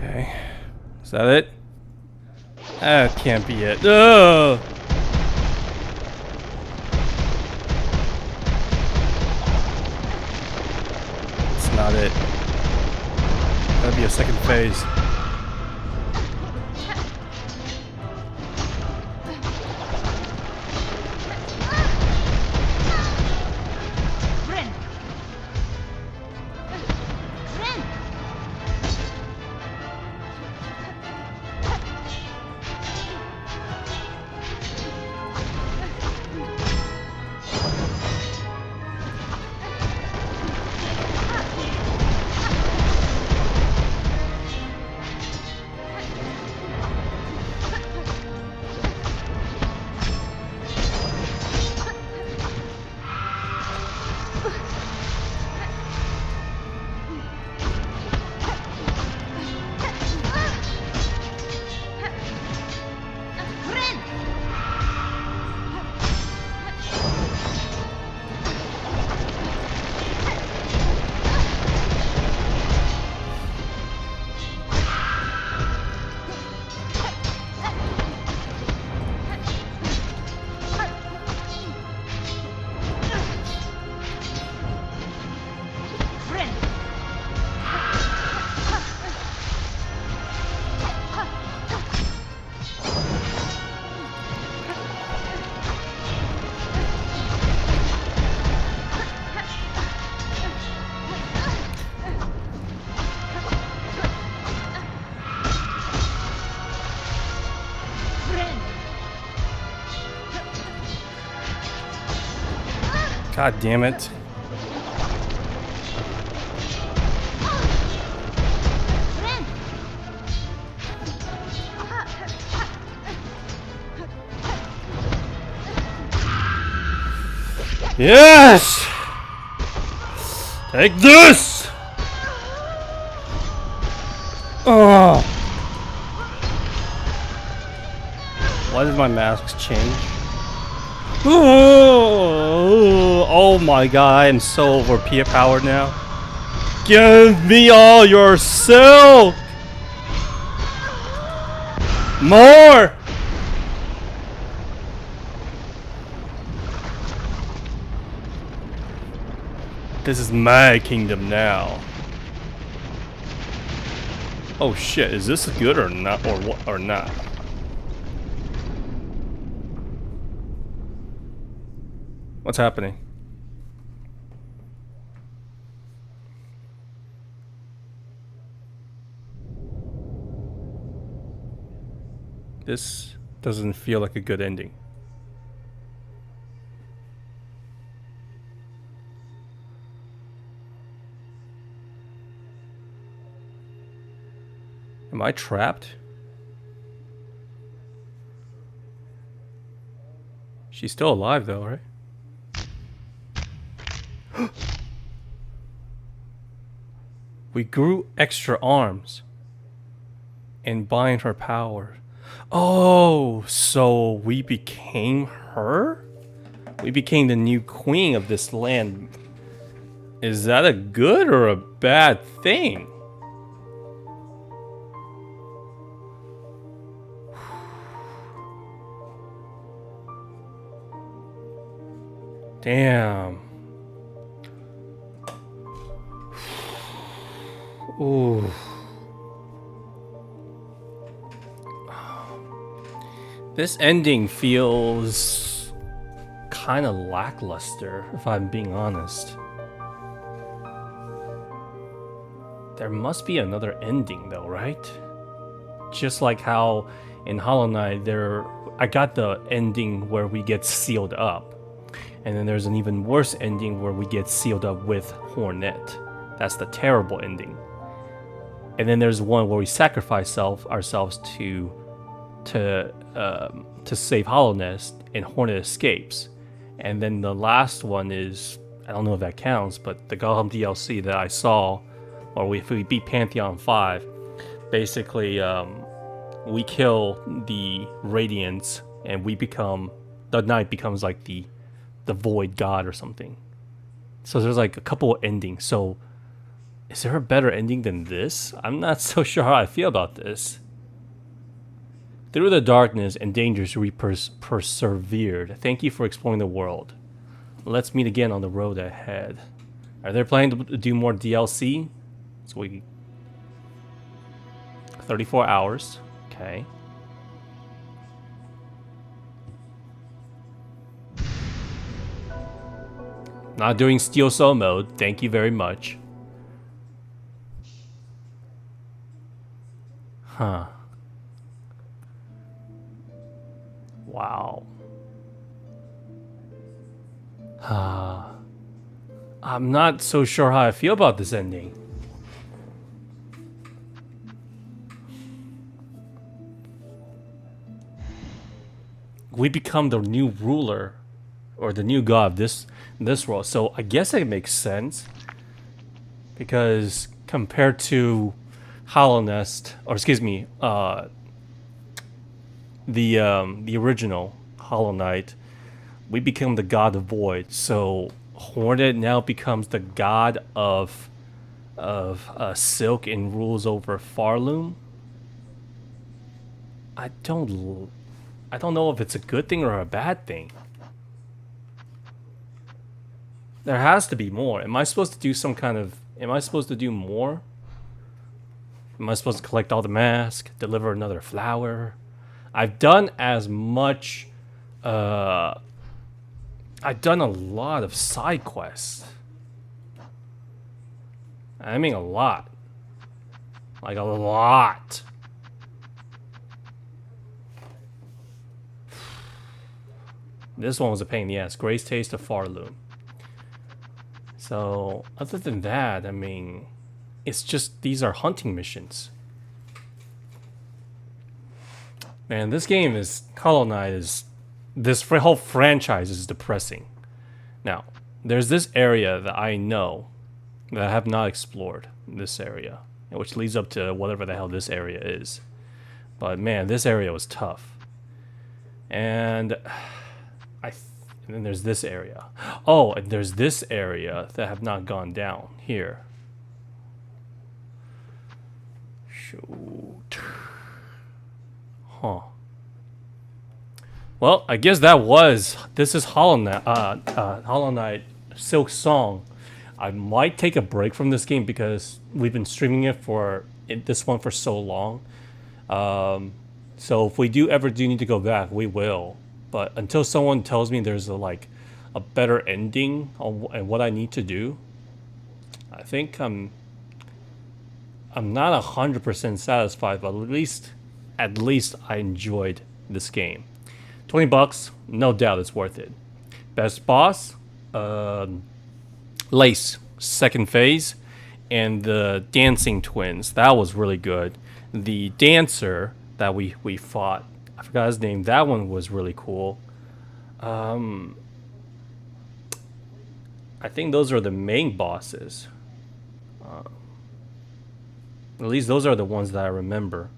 Okay. Is that it? That can't be it. Ugh! It's not it. Gotta be a second phase. God damn it. Yes! Take this! Oh! Why did my masks change? Oh my god, I am so overpowered now. Give me all your silk! More! This is my kingdom now. Oh shit, is this good or not, or what, or not? What's happening? This doesn't feel like a good ending. Am I trapped? She's still alive though, right? We grew extra arms and bind her power. Oh, so we became her? We became the new queen of this land. Is that a good or a bad thing? Damn. Ooh. This ending feels kind of lackluster, if I'm being honest. There must be another ending though, right? Just like how in Hollow Knight I got the ending where we get sealed up. And then there's an even worse ending where we get sealed up with Hornet. That's the terrible ending. And then there's one where we sacrifice ourselves to save Hollow Nest, and Hornet escapes. And then the last one is, I don't know if that counts, but the Gotham DLC that I saw, or if we beat Pantheon 5, basically we kill the Radiants and the Knight becomes like the Void God or something. So there's like a couple of endings. So is there a better ending than this? I'm not so sure how I feel about this. Through the darkness and dangers we persevered. Thank you for exploring the world. Let's meet again on the road ahead. Are they planning to do more DLC? So 34 hours. Okay. Not doing Steel Soul mode. Thank you very much. Huh. Wow. I'm not so sure how I feel about this ending. We become the new ruler, or the new god of this world. So I guess it makes sense, because compared to Hollow Nest, or excuse me, the original Hollow Knight, we become the god of Void. So Hornet now becomes the god of Silk and rules over Farloom. I don't know if it's a good thing or a bad thing. There has to be more. Am I supposed to do some kind of... Am I supposed to do more? Am I supposed to collect all the masks? Deliver another flower? I've done as much... I've done a lot of side quests. I mean a lot. Like a lot. This one was a pain in the ass. Grace Taste of Farloom. So other than that, I mean, it's just these are hunting missions. Man, this game is Hollow Knight is this whole franchise is depressing. Now, there's this area that I know that I have not explored. This area, which leads up to whatever the hell this area is. But man, this area was tough. And and then there's this area. Oh, and there's this area that have not gone down here. Shoot. Huh. Well, I guess this is Hollow Knight SILKSONG. I might take a break from this game because we've been streaming it for this one for so long. So if we do need to go back, we will. But until someone tells me there's a better ending and what I need to do, I think I'm not 100% satisfied, but at least I enjoyed this game. $20, no doubt it's worth it. Best boss, Lace, second phase, and the dancing twins. That was really good. The dancer that we fought, I forgot his name. That one was really cool. I think those are the main bosses. At least those are the ones that I remember.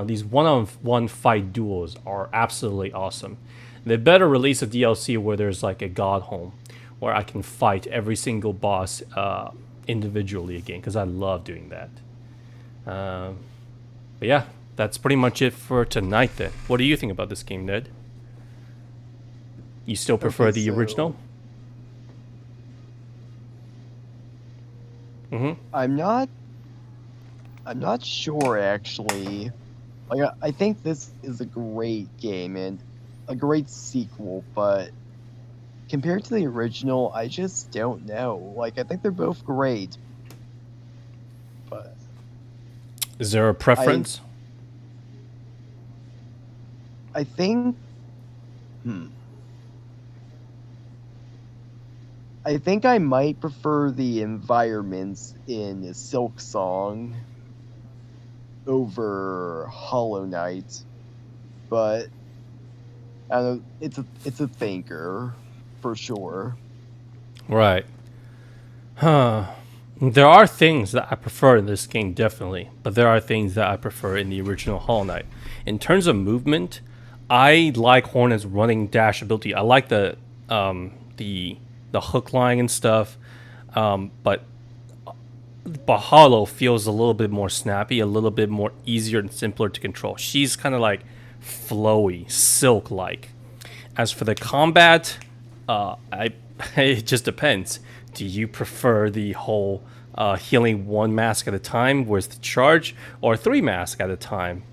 These one-on-one fight duels are absolutely awesome. They better release a DLC where there's like a god home, where I can fight every single boss individually again, because I love doing that. But yeah, that's pretty much it for tonight then. What do you think about this game, Ned? You still prefer the original? Mm-hmm. I'm not sure actually. Like I think this is a great game and a great sequel, but compared to the original, I just don't know. Like I think they're both great. But is there a preference? I think I think I might prefer the environments in SILKSONG over Hollow Knight, but I don't know, it's a thinker for sure. Right. Huh. There are things that I prefer in this game, definitely, but there are things that I prefer in the original Hollow Knight. In terms of movement, I like Hornet's running dash ability. I like the hook line and stuff, but Hollow feels a little bit more snappy, a little bit more easier and simpler to control. She's kind of like flowy, silk-like. As for the combat, it just depends. Do you prefer the whole healing one mask at a time, where's the charge, or 3 masks at a time?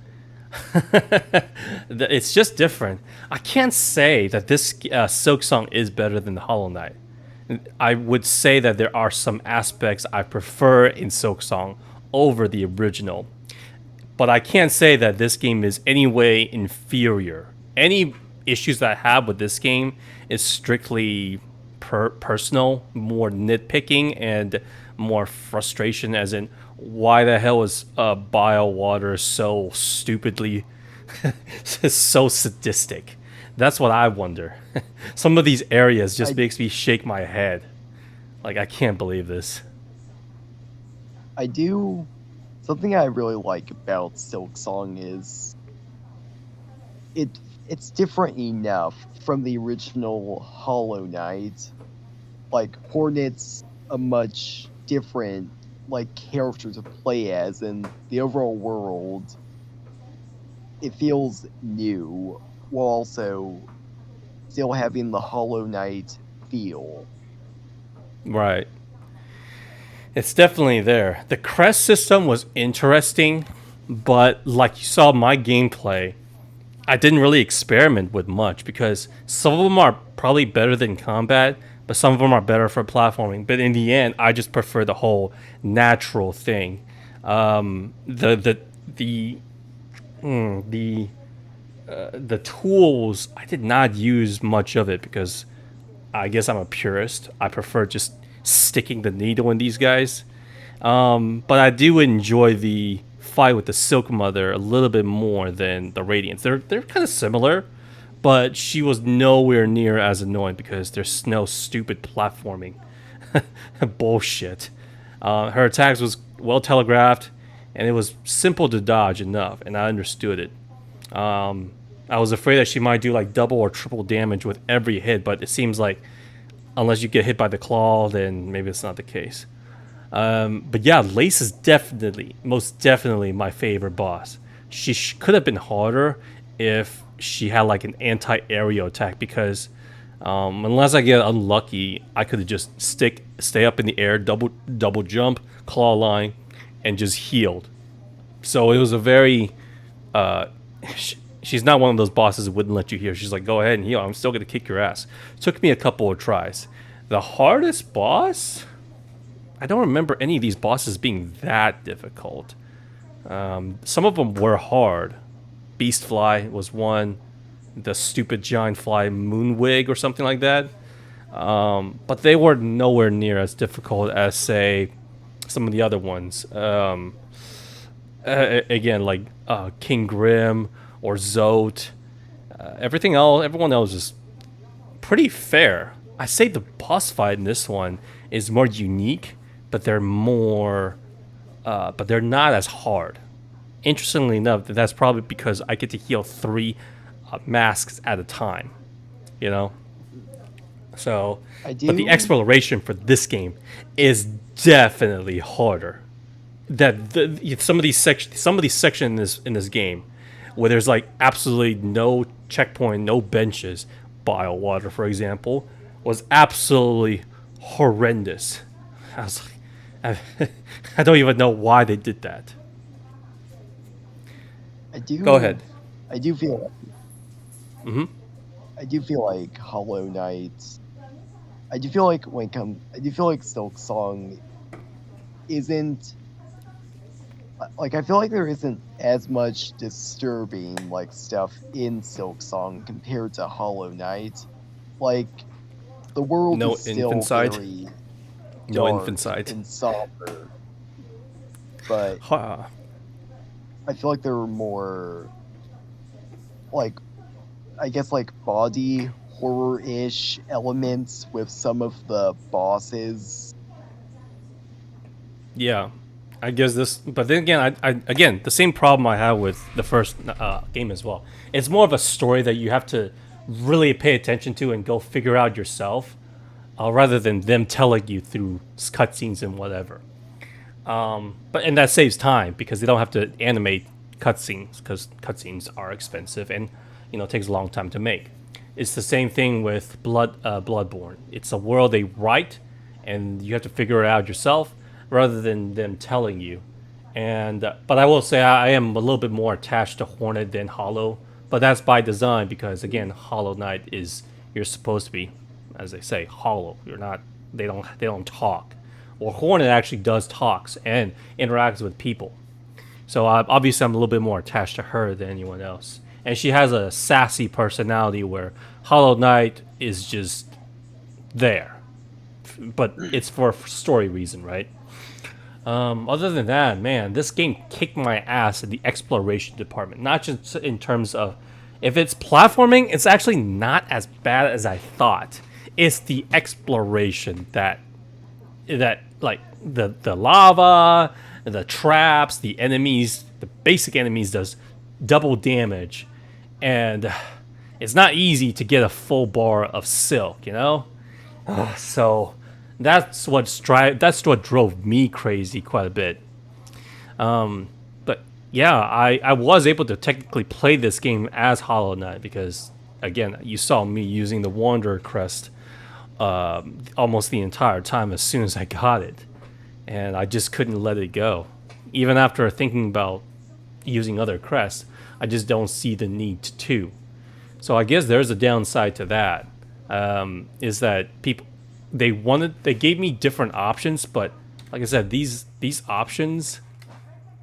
It's just different. I can't say that this SILKSONG is better than the Hollow Knight. I would say that there are some aspects I prefer in SILKSONG over the original, but I can't say that this game is any way inferior. Any issues that I have with this game is strictly personal, more nitpicking and more frustration, as in why the hell is bio water so stupidly so sadistic. That's what I wonder. Some of these areas just makes me shake my head. Like, I can't believe this. Something I really like about SILKSONG is it's different enough from the original Hollow Knight. Like, Hornet's a much different character to play as, and the overall world, it feels new while also still having the Hollow Knight feel. Right. It's definitely there. The crest system was interesting, but like you saw my gameplay, I didn't really experiment with much because some of them are probably better than combat, but some of them are better for platforming. But in the end, I just prefer the whole natural thing. The tools, I did not use much of it because I guess I'm a purist. I prefer just sticking the needle in these guys. But I do enjoy the fight with the Silk Mother a little bit more than the Radiants. They're kind of similar, but she was nowhere near as annoying because there's no stupid platforming bullshit. Her attacks was well telegraphed, and it was simple to dodge enough, and I understood it. I was afraid that she might do like double or triple damage with every hit, but it seems like unless you get hit by the claw, then maybe it's not the case. But yeah, Lace is most definitely my favorite boss. She could have been harder if she had like an anti-aerial attack, because unless I get unlucky, I could have just stay up in the air, double jump, claw line, and just healed. So it was a very she's not one of those bosses that wouldn't let you heal. She's like, go ahead and heal. I'm still gonna kick your ass. Took me a couple of tries. The hardest boss, I don't remember any of these bosses being that difficult. Some of them were hard. Beastfly was one. The stupid giant fly Moonwig or something like that. But they were nowhere near as difficult as, say, some of the other ones. Again, like King Grim or Zote. Everyone else is pretty fair. I say the boss fight in this one is more unique, but they're not as hard. Interestingly enough, that's probably because I get to heal 3 masks at a time, you know. So, but the exploration for this game is definitely harder. Some of these sections in this game, where there's like absolutely no checkpoint, no benches, Biowater, for example, was absolutely horrendous. I was like, I don't even know why they did that. Go ahead. I do feel. Mm-hmm. I do feel like Hollow Knight. I do feel like SilkSong isn't. Like, I feel like there isn't as much disturbing like stuff in SilkSong compared to Hollow Knight. Like, the world is still very dark and somber, but I feel like there are more, like, I guess, like, body horror-ish elements with some of the bosses. Yeah, I guess this, but then again, I again, the same problem I have with the first game as well. It's more of a story that you have to really pay attention to and go figure out yourself, rather than them telling you through cutscenes and whatever. And that saves time because they don't have to animate cutscenes, because cutscenes are expensive and, you know, it takes a long time to make. It's the same thing with Bloodborne. It's a world they write, and you have to figure it out yourself rather than them telling you. And but I will say I am a little bit more attached to Hornet than Hollow, but that's by design because, again, Hollow Knight is, you're supposed to be, as they say, hollow. You're not. They don't talk. Or Hornet actually does talks and interacts with people. So obviously I'm a little bit more attached to her than anyone else. And she has a sassy personality where Hollow Knight is just there. But it's for a story reason, right? Other than that, man, this game kicked my ass in the exploration department. Not just in terms of, if it's platforming, it's actually not as bad as I thought. It's the exploration that like the lava, the traps, the enemies, the basic enemies does double damage, and it's not easy to get a full bar of silk, you know. So that's what drove me crazy quite a bit. But yeah, I was able to technically play this game as Hollow Knight because, again, you saw me using the Wanderer crest almost the entire time as soon as I got it, and I just couldn't let it go. Even after thinking about using other crests, I just don't see the need to. So I guess there's a downside to that. Is that people they gave me different options, but like I said, these options,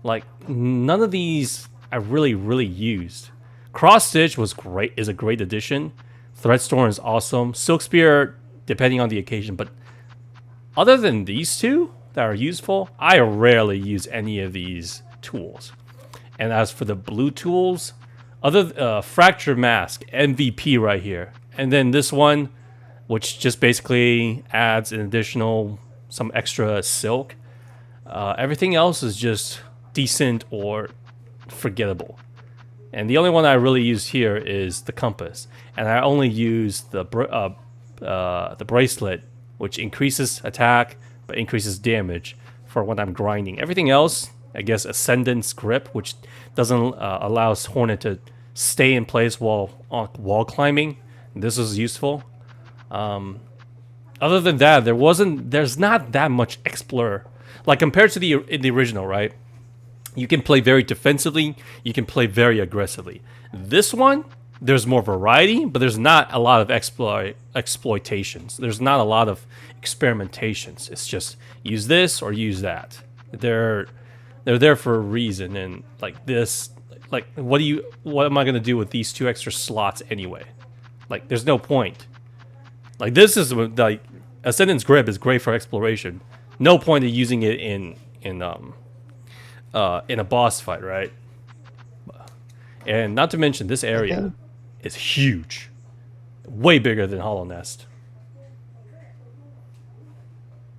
like, none of these I really used. Cross Stitch is a great addition. Threadstorm is awesome. Silk Spear, depending on the occasion, but other than these two that are useful, I rarely use any of these tools. And as for the blue tools, other fracture mask MVP right here, and then this one, which just basically adds an additional some extra silk. Everything else is just decent or forgettable. And the only one I really use here is the compass, and I only use the bracelet, which increases attack but increases damage for when I'm grinding. Everything else, I guess, Ascendant's grip, which doesn't allows Hornet to stay in place while wall climbing. This is useful. Other than that, there's not that much explore. Like compared to the original, right? You can play very defensively, you can play very aggressively. This one, there's more variety, but there's not a lot of exploitations. There's not a lot of experimentations. It's just use this or use that. They're there for a reason, and like this, like what am I gonna do with these 2 extra slots anyway? Like there's no point. Like this is like Ascendant's Grip is great for exploration. No point in using it in a boss fight, right? And not to mention this area is huge, way bigger than Hollow Nest.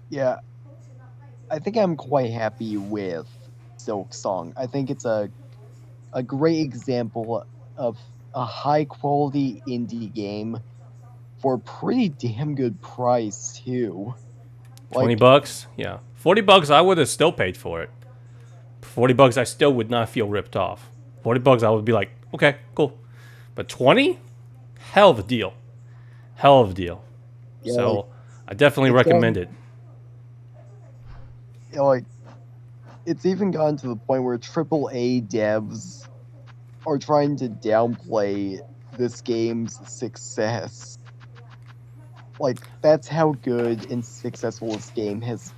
Yeah, I think I'm quite happy with SILKSONG. I think it's a great example of a high quality indie game for a pretty damn good price too. $20, yeah. $40, I would have still paid for it. $40, I still would not feel ripped off. $40, I would be like, okay, cool. But 20, hell of a deal, hell of a deal. Yeah, so I definitely recommend it. Like, it's even gotten to the point where AAA devs are trying to downplay this game's success. Like, that's how good and successful this game has.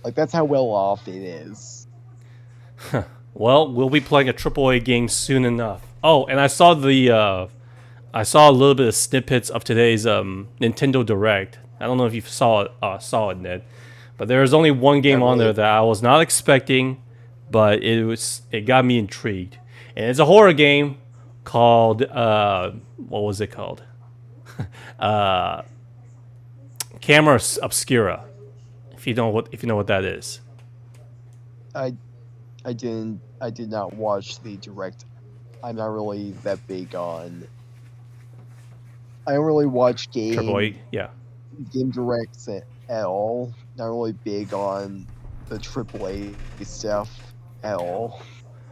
Like, that's how well off it is. Well, we'll be playing a AAA game soon enough. Oh, and I saw I saw a little bit of snippets of today's Nintendo Direct. I don't know if you saw it, Ned. But there is only one game on there that I was not expecting, but it got me intrigued. And it's a horror game called what was it called? Camera Obscura. If you know what that is. I did not watch the direct. I'm not really that big on. I don't really watch game directs at all. Not really big on the AAA stuff at all.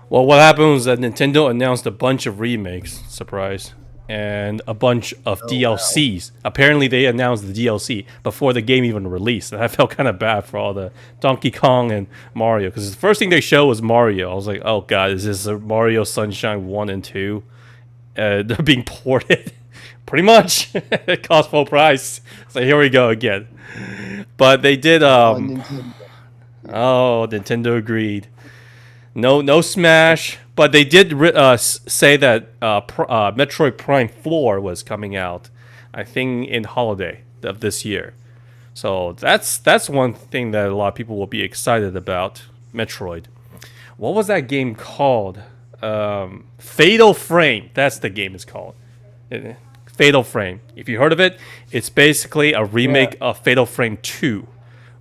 Well, what happened was that Nintendo announced a bunch of remakes, surprise, and a bunch of DLCs. Wow. Apparently, they announced the DLC before the game even released, and I felt kind of bad for all the Donkey Kong and Mario, because the first thing they showed was Mario. I was like, oh god, is this Mario Sunshine 1 and 2? They're being ported. Pretty much. It cost full price. So here we go again. But they did Nintendo. Oh, Nintendo agreed. No Smash, but they did say that Metroid Prime 4 was coming out, I think in holiday of this year. So that's one thing that a lot of people will be excited about, Metroid. What was that game called? Fatal Frame. That's the game it's called. Fatal Frame. If you heard of it, it's basically a remake of Fatal Frame 2,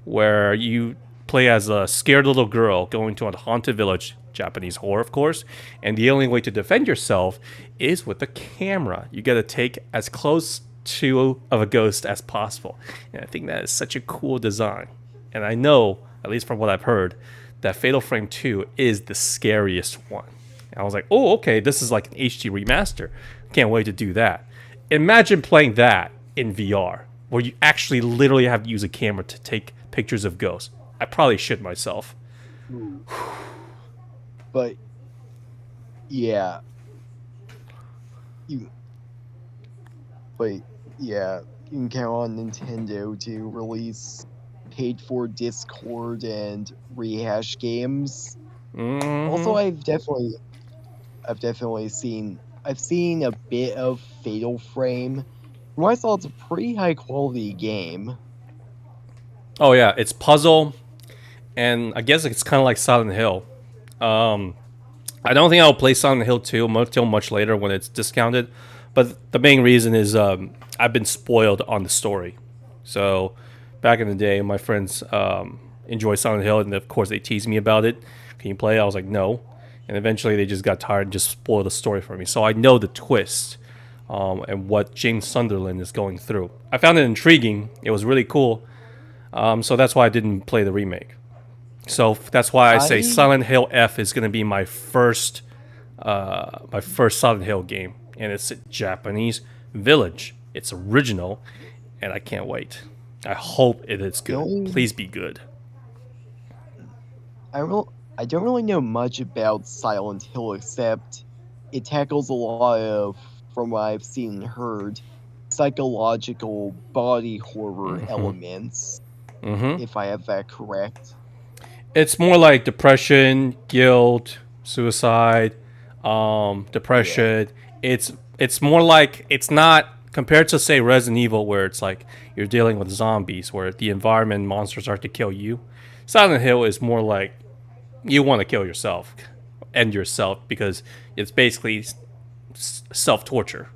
where you play as a scared little girl going to a haunted village, Japanese horror, of course, and the only way to defend yourself is with a camera. You got to take as close to of a ghost as possible. And I think that is such a cool design. And I know, at least from what I've heard, that Fatal Frame 2 is the scariest one. And I was like, oh, okay, this is like an HD remaster. Can't wait to do that. Imagine playing that in VR, where you actually literally have to use a camera to take pictures of ghosts. I probably shit myself. But yeah, you can count on Nintendo to release paid-for Discord and rehash games. Mm-hmm. Also, I've definitely seen a bit of Fatal Frame. From what I saw, it's a pretty high-quality game. Oh yeah, it's puzzle, and I guess it's kind of like Silent Hill. Um, I don't think I'll play Silent Hill 2 until much later when it's discounted. But the main reason is I've been spoiled on the story. So back in the day, my friends enjoy Silent Hill, and of course they tease me about it. Can you play? I was like, no. And eventually they just got tired and just spoiled the story for me. So I know the twist and what James Sunderland is going through. I found it intriguing. It was really cool. So that's why I didn't play the remake. So that's why I say Silent Hill F is going to be my first Silent Hill game, and it's a Japanese village. It's original, and I can't wait. I hope it is good. Please be good. I don't really know much about Silent Hill except it tackles a lot of, from what I've seen and heard, psychological body horror elements. If I have that correct. It's more like depression, guilt, suicide, depression. Yeah. It's more like, it's not compared to say Resident Evil, where it's like you're dealing with zombies, where the environment monsters are to kill you. Silent Hill is more like you want to kill yourself, end yourself, because it's basically self torture,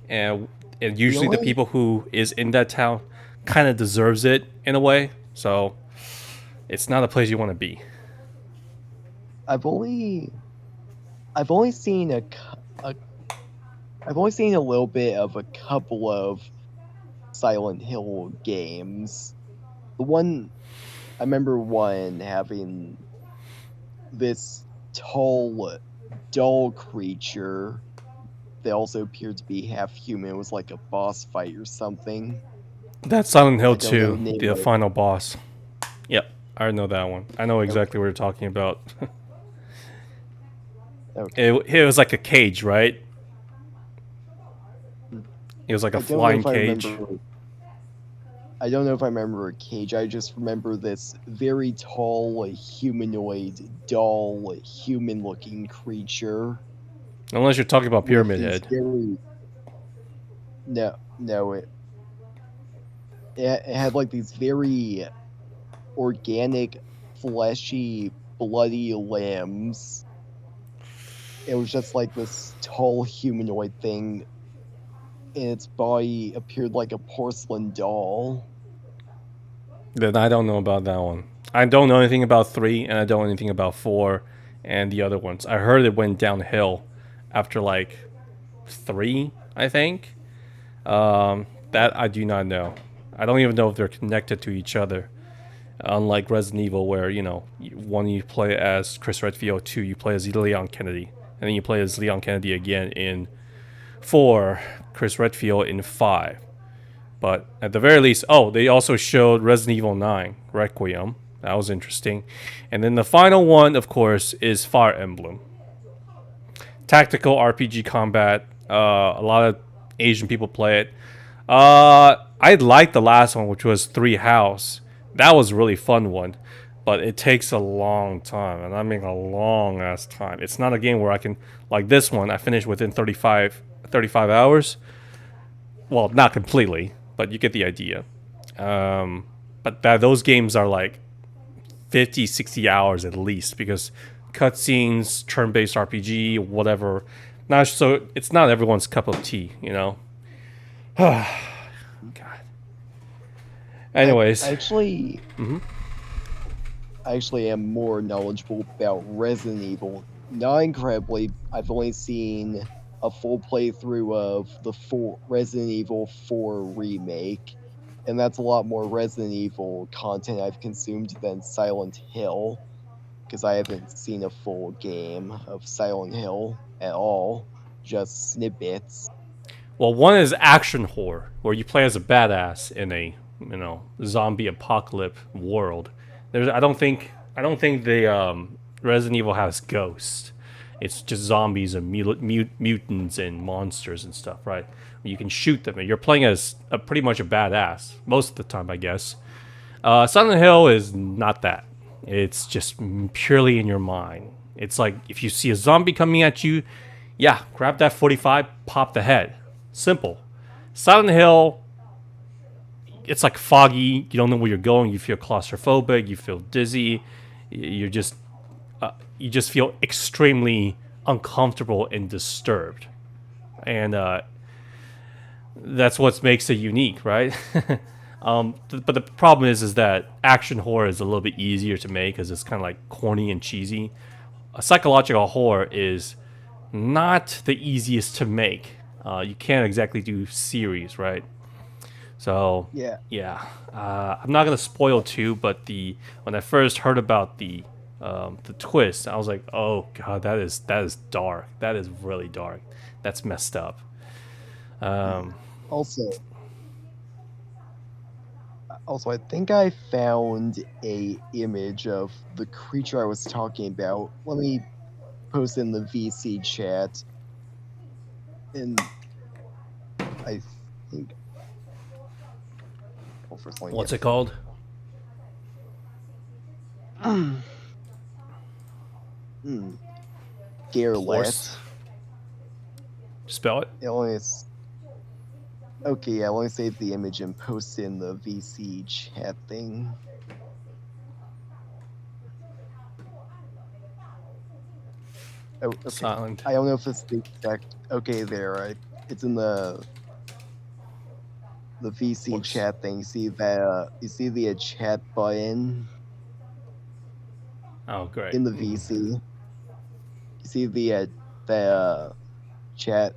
and usually the people who is in that town kind of deserves it in a way. So it's not a place you want to be. I've only seen I've only seen a little bit of a couple of Silent Hill games. I remember one having this tall doll creature that also appeared to be half human. It was like a boss fight or something. That's Silent Hill 2, the final boss. Yep, I know that one. I know exactly what you're talking about. Okay. It was like a cage, right? It was like a flying cage. I don't know if I remember a cage. I just remember this very tall, humanoid, doll, human-looking creature. Unless you're talking about Pyramid Head. No, it had like these very organic, fleshy, bloody limbs. It was just like this tall humanoid thing, and its body appeared like a porcelain doll. Then I don't know about that one. I don't know anything about 3, and I don't know anything about 4 and the other ones. I heard it went downhill after like 3, I think. That I do not know. I don't even know if they're connected to each other. Unlike Resident Evil, where, you know, one you play as Chris Redfield, 2 you play as Leon Kennedy, and then you play as Leon Kennedy again in 4, Chris Redfield in 5. But at the very least, they also showed Resident Evil 9 Requiem. That was interesting. And then the final one, of course, is Fire Emblem. Tactical RPG combat. A lot of Asian people play it. I liked the last one, which was 3 House. That was a really fun one. But it takes a long time, and I mean a long ass time. It's not a game where I can, like this one, I finished within 35 hours. Well, not completely, but you get the idea. But those games are like 50, 60 hours at least, because cutscenes, turn-based RPG, whatever. It's not everyone's cup of tea, you know? God. Anyways. I actually am more knowledgeable about Resident Evil. Not incredibly. I've only seen a full playthrough of the Resident Evil 4 remake, and that's a lot more Resident Evil content I've consumed than Silent Hill, because I haven't seen a full game of Silent Hill at all, just snippets. Well, one is action horror, where you play as a badass in a, you know, zombie apocalypse world. I don't think the Resident Evil has ghosts. It's just zombies and mutants and monsters and stuff, right? You can shoot them, and you're playing as pretty much a badass most of the time, I guess. Silent Hill is not that. It's just purely in your mind. It's like if you see a zombie coming at you, yeah, grab that 45, pop the head. Simple. Silent Hill, it's like foggy. You don't know where you're going. You feel claustrophobic. You feel dizzy. You're just you just feel extremely uncomfortable and disturbed, and that's what makes it unique, right? But the problem is that action horror is a little bit easier to make because it's kind of like corny and cheesy. A psychological horror is not the easiest to make. You can't exactly do series, right? So Yeah. yeah, I'm not gonna spoil too, but when I first heard about the twist, I was like, oh god, that is dark. That is really dark. That's messed up. Also, I think I found a image of the creature I was talking about. Let me post in the VC chat. And I think. Well, first let me What's get it called? Garlet. Spell it. Okay, yeah, let me save the image and post in the VC chat thing. Oh, okay. Silent. I don't know if it's the exact. Okay, there. It's in the VC Whoops. chat thing. You see that? You see the chat button Oh, great. in the VC. You see the chat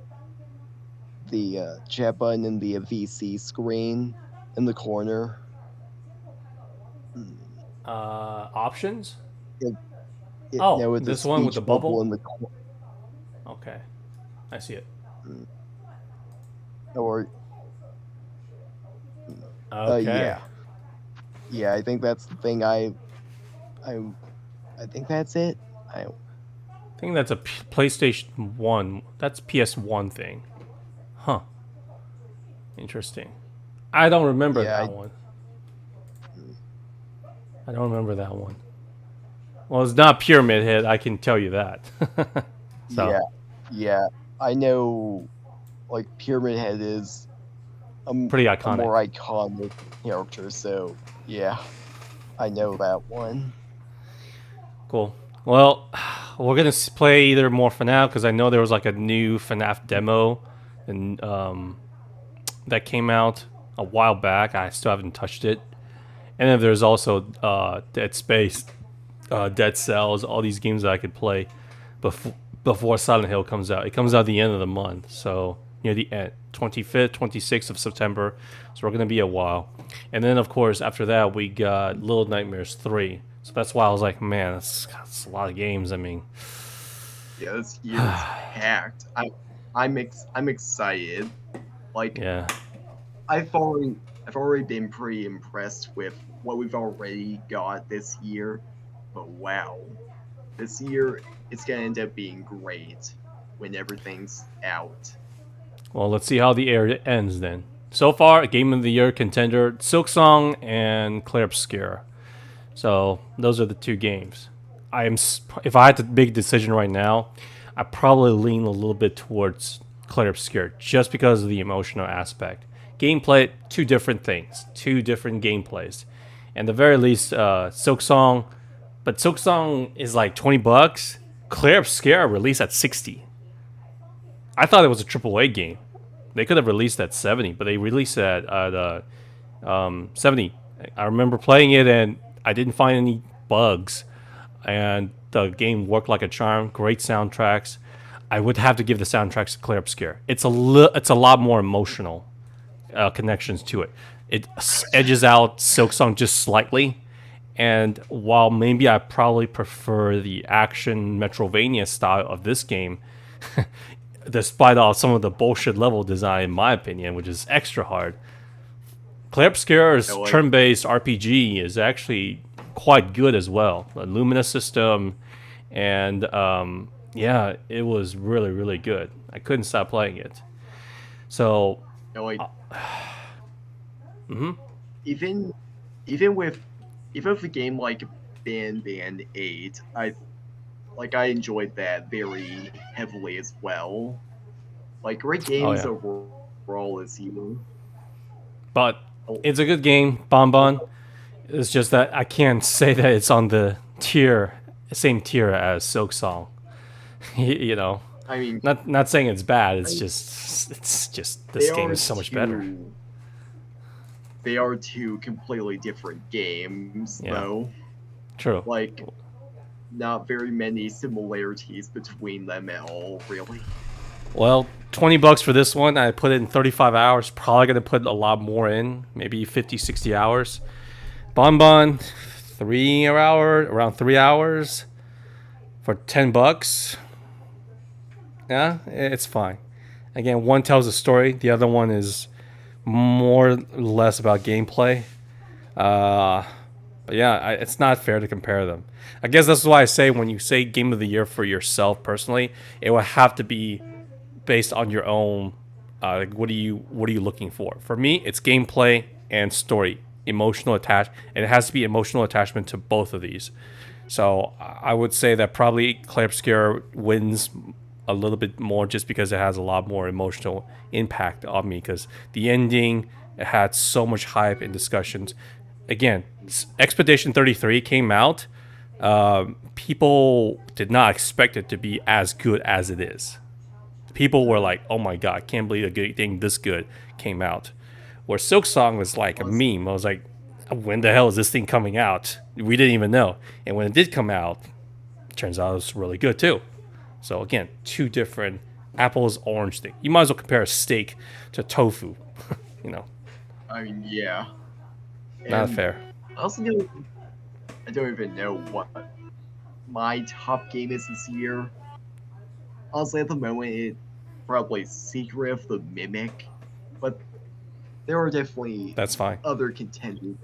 chat button in the VC screen in the corner. Options. No, it's a this one with speech the bubble. in the corner. Okay, I see it. Or Okay. yeah. I think that's the thing. I think that's it. I think that's a PlayStation 1. That's PS1 thing. Huh. Interesting. I don't remember that one. I don't remember that one. Well, it's not Pyramid Head, I can tell you that. So. Yeah. I know, like, Pyramid Head is pretty iconic. A more iconic character, so yeah. I know that one. Cool. Well, we're gonna play either more FNAF because I know there was like a new FNAF demo, and that came out a while back. I still haven't touched it. And then there's also Dead Space, Dead Cells, all these games that I could play before Silent Hill comes out. It comes out at the end of the month, so near the end, 25th, 26th of September. So we're gonna be a while. And then of course after that we got Little Nightmares 3. So that's why I was like, man, that's a lot of games. I mean, yeah, this year is packed. I'm excited. Like, yeah, I've already been pretty impressed with what we've already got this year. But wow, this year it's gonna end up being great when everything's out. Well, let's see how the year ends then. So far, Game of the Year contender: SILKSONG and Clair Obscur. So those are the two games. If I had to make a decision right now, I probably lean a little bit towards Clair Obscur just because of the emotional aspect. Gameplay, two different things, two different gameplays. And the very least, SILKSONG, but SILKSONG is like $20. Clair Obscur released at 60. I thought it was a AAA game. They could have released at 70, but they released it at 70. I remember playing it and I didn't find any bugs, and the game worked like a charm. Great soundtracks. I would have to give the soundtracks to Clair Obscur. It's a lot more emotional connections to it. It edges out SILKSONG just slightly, and while maybe I probably prefer the action Metrovania style of this game, despite all some of the bullshit level design, in my opinion, which is extra hard, Clair Obscur's turn-based RPG is actually quite good as well. The Lumina system, and yeah, it was really, really good. I couldn't stop playing it. So, even with a game like Band 8, I enjoyed that very heavily as well. Like, great games overall this year. But it's a good game, Bonbon. It's just that I can't say that it's on the same tier as SILKSONG. You know, I mean, not saying it's bad. It's just this they game are is so much better. They are two completely different games, Yeah. though. True. Like, not very many similarities between them at all, really. Well, $20 for this one. I put in 35 hours. Probably gonna put a lot more in, maybe 50, 60 hours. Bonbon, around 3 hours for $10. Yeah, it's fine. Again, one tells a story. The other one is more or less about gameplay. But yeah, it's not fair to compare them. I guess that's why I say when you say game of the year for yourself personally, it would have to be based on your own. Like what are you looking for? For me, it's gameplay and story, emotional attach, and it has to be emotional attachment to both of these. So I would say that probably Clay Obscure wins a little bit more just because it has a lot more emotional impact on me because the ending it had so much hype and discussions. Again, Expedition 33 came out. People did not expect it to be as good as it is. People were like, "Oh my god, I can't believe a good thing this good came out." Where SILKSONG was like a meme. I was like, "When the hell is this thing coming out?" We didn't even know. And when it did come out, turns out it was really good too. So again, two different apples orange thing. You might as well compare a steak to tofu. You know, I mean, yeah. not And fair. I also I don't even know what my top game is this year. Honestly, at the moment, it's probably Secret of the Mimic, but there are definitely That's fine. other contenders.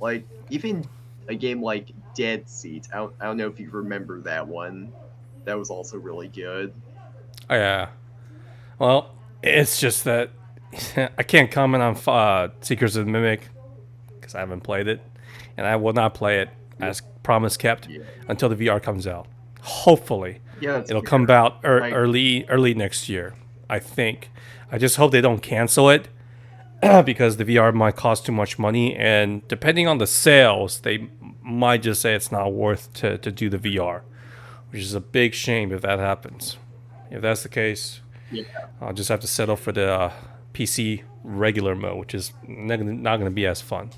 Like, even a game like Dead Seat. I don't know if you remember that one. That was also really good. Oh, yeah. Well, it's just that I can't comment on Secrets of the Mimic because I haven't played it, and I will not play it as promise kept Yeah, until the VR comes out. Hopefully, yeah, that's it'll fair. come out Like- early next year. I think. I just hope they don't cancel it because the VR might cost too much money, and depending on the sales, they might just say it's not worth to do the VR, which is a big shame if that happens. If that's the case, Yeah. I'll just have to settle for the PC regular mode, which is not going to be as fun.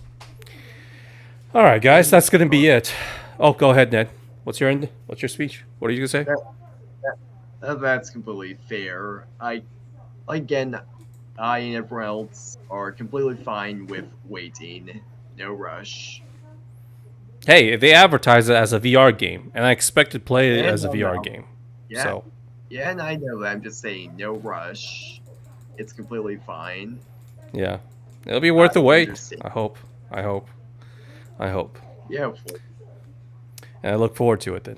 All right, guys, that's going to be it. Oh, go ahead, Ned. What's your speech? What are you going to say? That's completely fair. Again, I and everyone else are completely fine with waiting. No rush. Hey, they advertise it as a VR game, and I expect to play it Yeah, as a no, VR no. game. Yeah, So, yeah, and I know that. I'm just saying, no rush. It's completely fine. yeah. It'll be worth the I wait. understand. I hope. Yeah, hopefully. And I look forward to it then.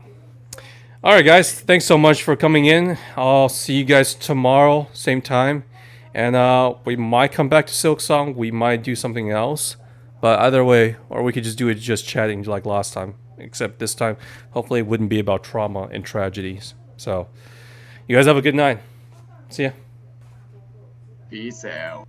All right, guys. Thanks so much for coming in. I'll see you guys tomorrow, same time. And we might come back to SILKSONG. We might do something else. But either way, or we could just do it just chatting like last time. Except this time, hopefully it wouldn't be about trauma and tragedies. So, you guys have a good night. See ya. Peace out.